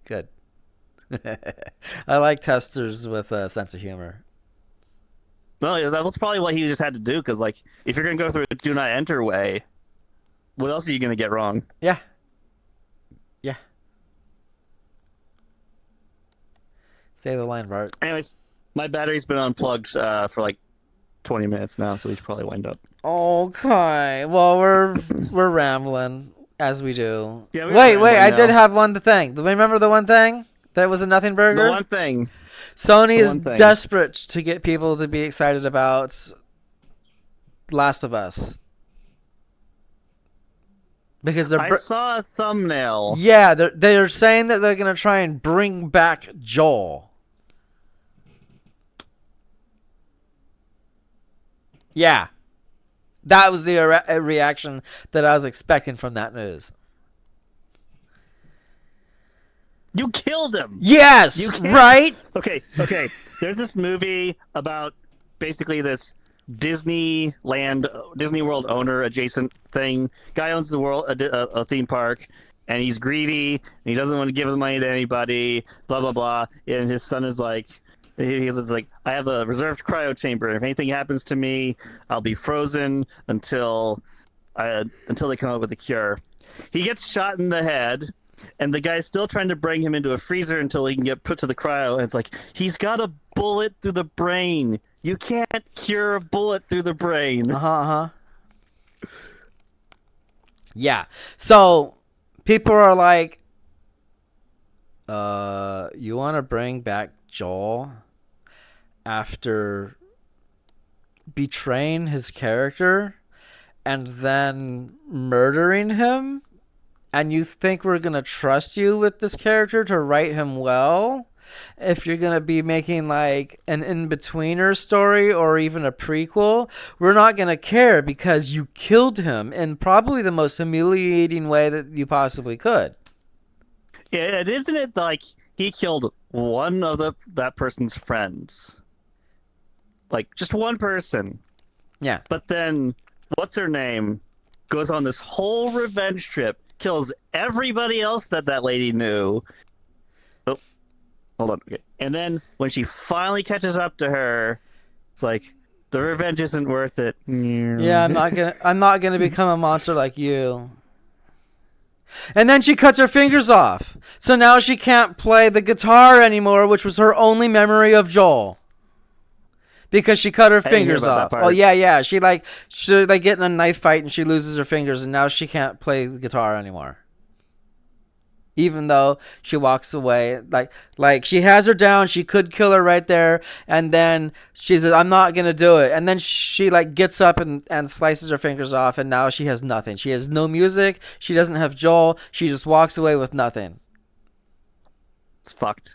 S1: Good. I like testers with a sense of humor.
S2: Well, yeah, that was probably what he just had to do, because like, if you're gonna go through a do not enter way, what else are you gonna get wrong?
S1: Yeah. Say the line, Bart.
S2: Anyways, my battery's been unplugged for like 20 minutes now, so we should probably wind up.
S1: Okay. Well, we're rambling as we do.
S2: Yeah,
S1: wait. I did have one thing. Remember the one thing that was a nothing burger?
S2: The one thing.
S1: Sony is desperate to get people to be excited about Last of Us. Because
S2: I saw a thumbnail.
S1: Yeah, they're saying that they're gonna try and bring back Joel. Yeah, that was the reaction that I was expecting from that news.
S2: You killed him.
S1: Yes, right.
S2: Okay. There's this movie about basically this Disney World owner adjacent thing. Guy owns the world a theme park, and he's greedy, and he doesn't want to give his money to anybody. Blah blah blah. And his son is like, he's like, I have a reserved cryo chamber. If anything happens to me, I'll be frozen until they come up with a cure. He gets shot in the head, and the guy's still trying to bring him into a freezer until he can get put to the cryo. And it's like, he's got a bullet through the brain. You can't cure a bullet through the brain.
S1: Yeah. So people are like, you want to bring back Joel after betraying his character and then murdering him? And you think we're going to trust you with this character to write him well? If you're going to be making like an in-betweener story or even a prequel, we're not going to care because you killed him in probably the most humiliating way that you possibly could.
S2: Yeah, isn't it like he killed one of that person's friends. Like, just one person.
S1: Yeah.
S2: But then, what's her name? Goes on this whole revenge trip, kills everybody else that lady knew. Oh, hold on. Okay. And then, when she finally catches up to her, it's like, the revenge isn't worth it.
S1: Yeah, I'm not gonna become a monster like you. And then she cuts her fingers off. So now she can't play the guitar anymore, which was her only memory of Joel. Because she cut her
S2: I didn't hear
S1: fingers
S2: about that
S1: off.
S2: part.
S1: Oh yeah. She get in a knife fight and she loses her fingers and now she can't play the guitar anymore. Even though she walks away, like she has her down, she could kill her right there, and then she says, "I'm not gonna do it." And then she like gets up and slices her fingers off, and now she has nothing. She has no music. She doesn't have Joel. She just walks away with nothing.
S2: It's fucked.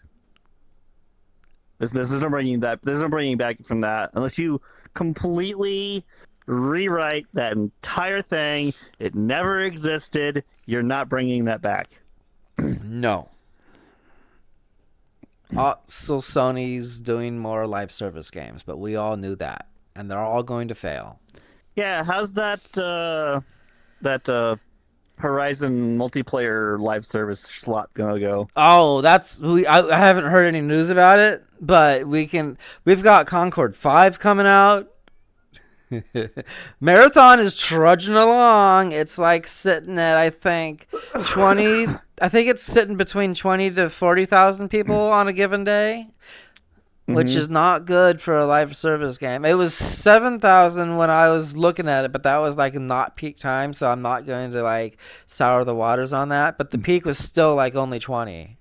S2: This isn't bringing that. This isn't bringing back from that unless you completely rewrite that entire thing. It never existed. You're not bringing that back.
S1: No. So Sony's doing more live service games, but we all knew that, and they're all going to fail.
S2: Yeah, how's that Horizon multiplayer live service slot gonna go?
S1: Oh, I haven't heard any news about it, but we've got Concord 5 coming out. Marathon is trudging along. It's like sitting at I think it's sitting between 20 to 40,000 people on a given day, which is not good for a live service game. It was 7,000 when I was looking at it, but that was like not peak time, so I'm not going to like sour the waters on that, but the peak was still like only 20.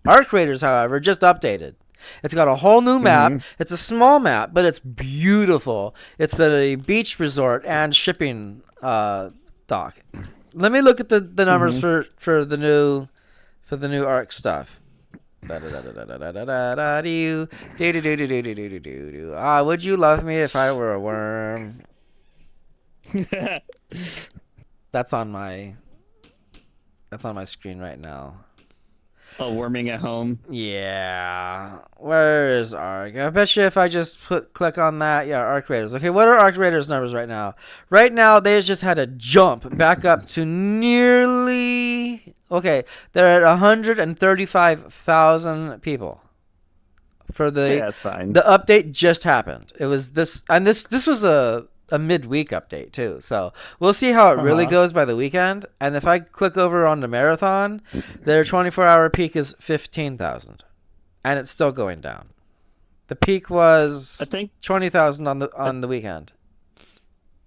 S1: Arc Raiders, however, just updated. It's got a whole new map. It's a small map, but it's beautiful. It's a beach resort and shipping dock. Let me look at the numbers for the new Arc stuff. Would you love me if I were a worm? That's on my screen right now.
S2: Oh, worming at home.
S1: Yeah. Where is Arc? I bet you if I just click on that, yeah, Arc Raiders. Okay, what are Arc Raiders numbers right now? Right now, they just had a jump back up to nearly... Okay, they're at 135,000 people. For the...
S2: Yeah, that's fine.
S1: The update just happened. It was this... And this was a midweek update too, so we'll see how it really goes by the weekend. And if I click over on the Marathon, their 24-hour peak is 15,000, and it's still going down. The peak was, I think, 20,000 on the weekend.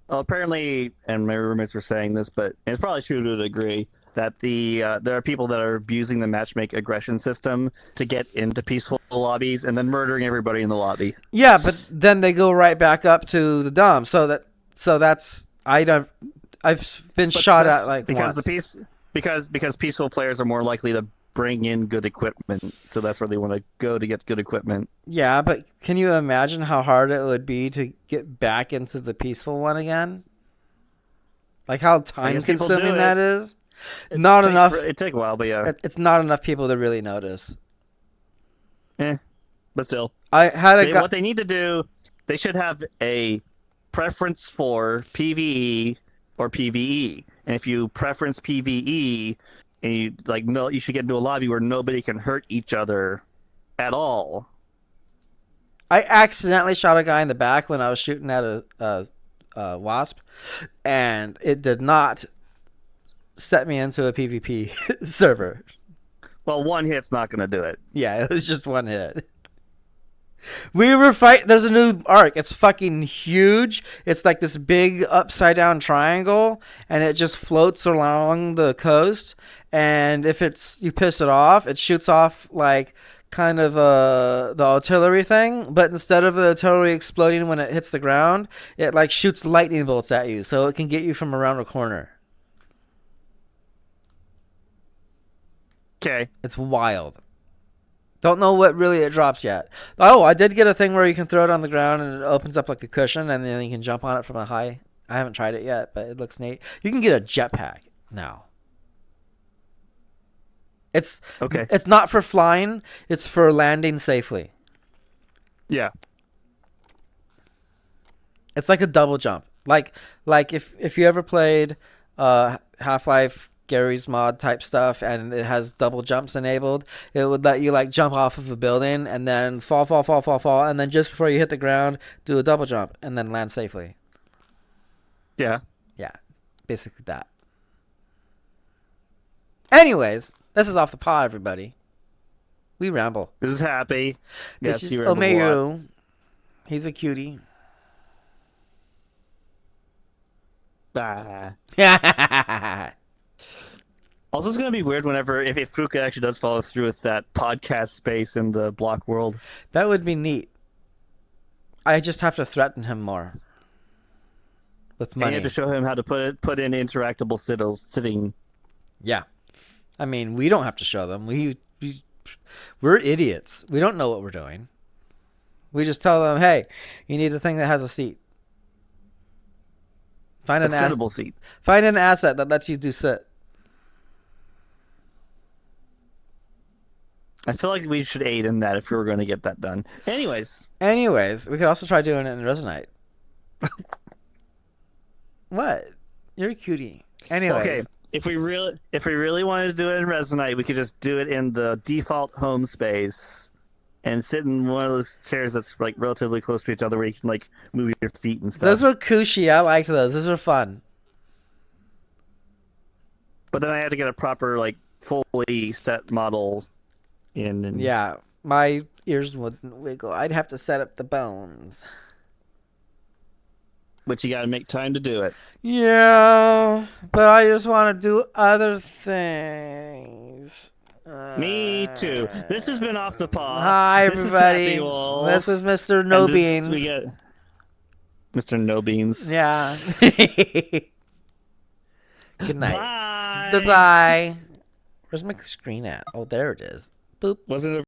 S2: Well, apparently, and my roommates were saying this, but it's probably true to a degree, that there are people that are abusing the matchmake aggression system to get into peaceful lobbies and then murdering everybody in the lobby.
S1: Yeah, but then they go right back up to the dump. So that's I've been shot at like
S2: because
S1: once.
S2: because peaceful players are more likely to bring in good equipment, so that's where they want to go to get good equipment.
S1: Yeah, but can you imagine how hard it would be to get back into the peaceful one again? Like how time consuming that is. Not enough.
S2: It take a while, but yeah,
S1: it's not enough people to really notice.
S2: But still,
S1: what
S2: they need to do. They should have a preference for PvE or PvE, and if you preference PvE, and you should get into a lobby where nobody can hurt each other at all.
S1: I accidentally shot a guy in the back when I was shooting at a wasp, and it did not set me into a PvP server.
S2: Well, one hit's not going to do it.
S1: Yeah, it was just one hit. We were fighting. There's a new arc. It's fucking huge. It's like this big upside down triangle, and it just floats along the coast. And if you piss it off, it shoots off like kind of the artillery thing. But instead of the artillery exploding when it hits the ground, it like shoots lightning bolts at you, so it can get you from around a corner.
S2: Okay.
S1: It's wild. Don't know what really it drops yet. Oh, I did get a thing where you can throw it on the ground and it opens up like a cushion and then you can jump on it from a high. I haven't tried it yet, but it looks neat. You can get a jetpack now. It's
S2: Okay.
S1: it's not for flying. It's for landing safely.
S2: Yeah.
S1: It's like a double jump. Like if you ever played Half-Life Gary's mod type stuff and it has double jumps enabled, it would let you like jump off of a building and then fall, and then just before you hit the ground, do a double jump and then land safely.
S2: Yeah.
S1: Yeah, it's basically that. Anyways, this is off the pod, everybody. We ramble.
S2: This is Happy.
S1: This
S2: Yes,
S1: is
S2: you ramble a lot.
S1: Omeru. He's a cutie.
S2: Ah.
S1: That
S2: Also, it's going to be weird whenever, if Fuka actually does follow through with that podcast space in the block world.
S1: would be neat. I just have to threaten him more with
S2: And you
S1: money.
S2: have to show him how to put in interactable sitting.
S1: Yeah. I mean, we don't have to show them. We're idiots. We don't know what we're doing. We just tell them, hey, you need a thing that has a seat. Find
S2: A
S1: an
S2: sittable seat.
S1: Find an asset that lets you do sit.
S2: I feel like we should aid in that if we were going to get that done. Anyways,
S1: We could also try doing it in Resonate. What? You're a cutie. Anyways.
S2: okay. If we really wanted to do it in Resonate, we could just do it in the default home space and sit in one of those chairs that's like relatively close to each other where you can like move your feet and stuff.
S1: Those were cushy. I liked those. Those were fun.
S2: But then I had to get a proper like fully set model in. And...
S1: Yeah, my ears wouldn't wiggle. I'd have to set up the bones.
S2: But you got to make time to do it.
S1: Yeah, but I just want to do other things.
S2: Me too. This has been Off the Pod.
S1: Hi,
S2: This is
S1: everybody.
S2: Happy Wolf.
S1: This is Mr. No
S2: And
S1: Beans.
S2: we get Mr. No Beans.
S1: Yeah. Good night.
S2: Bye.
S1: Bye-bye. Where's my screen at? Oh, there it is. Boop.
S2: Wasn't it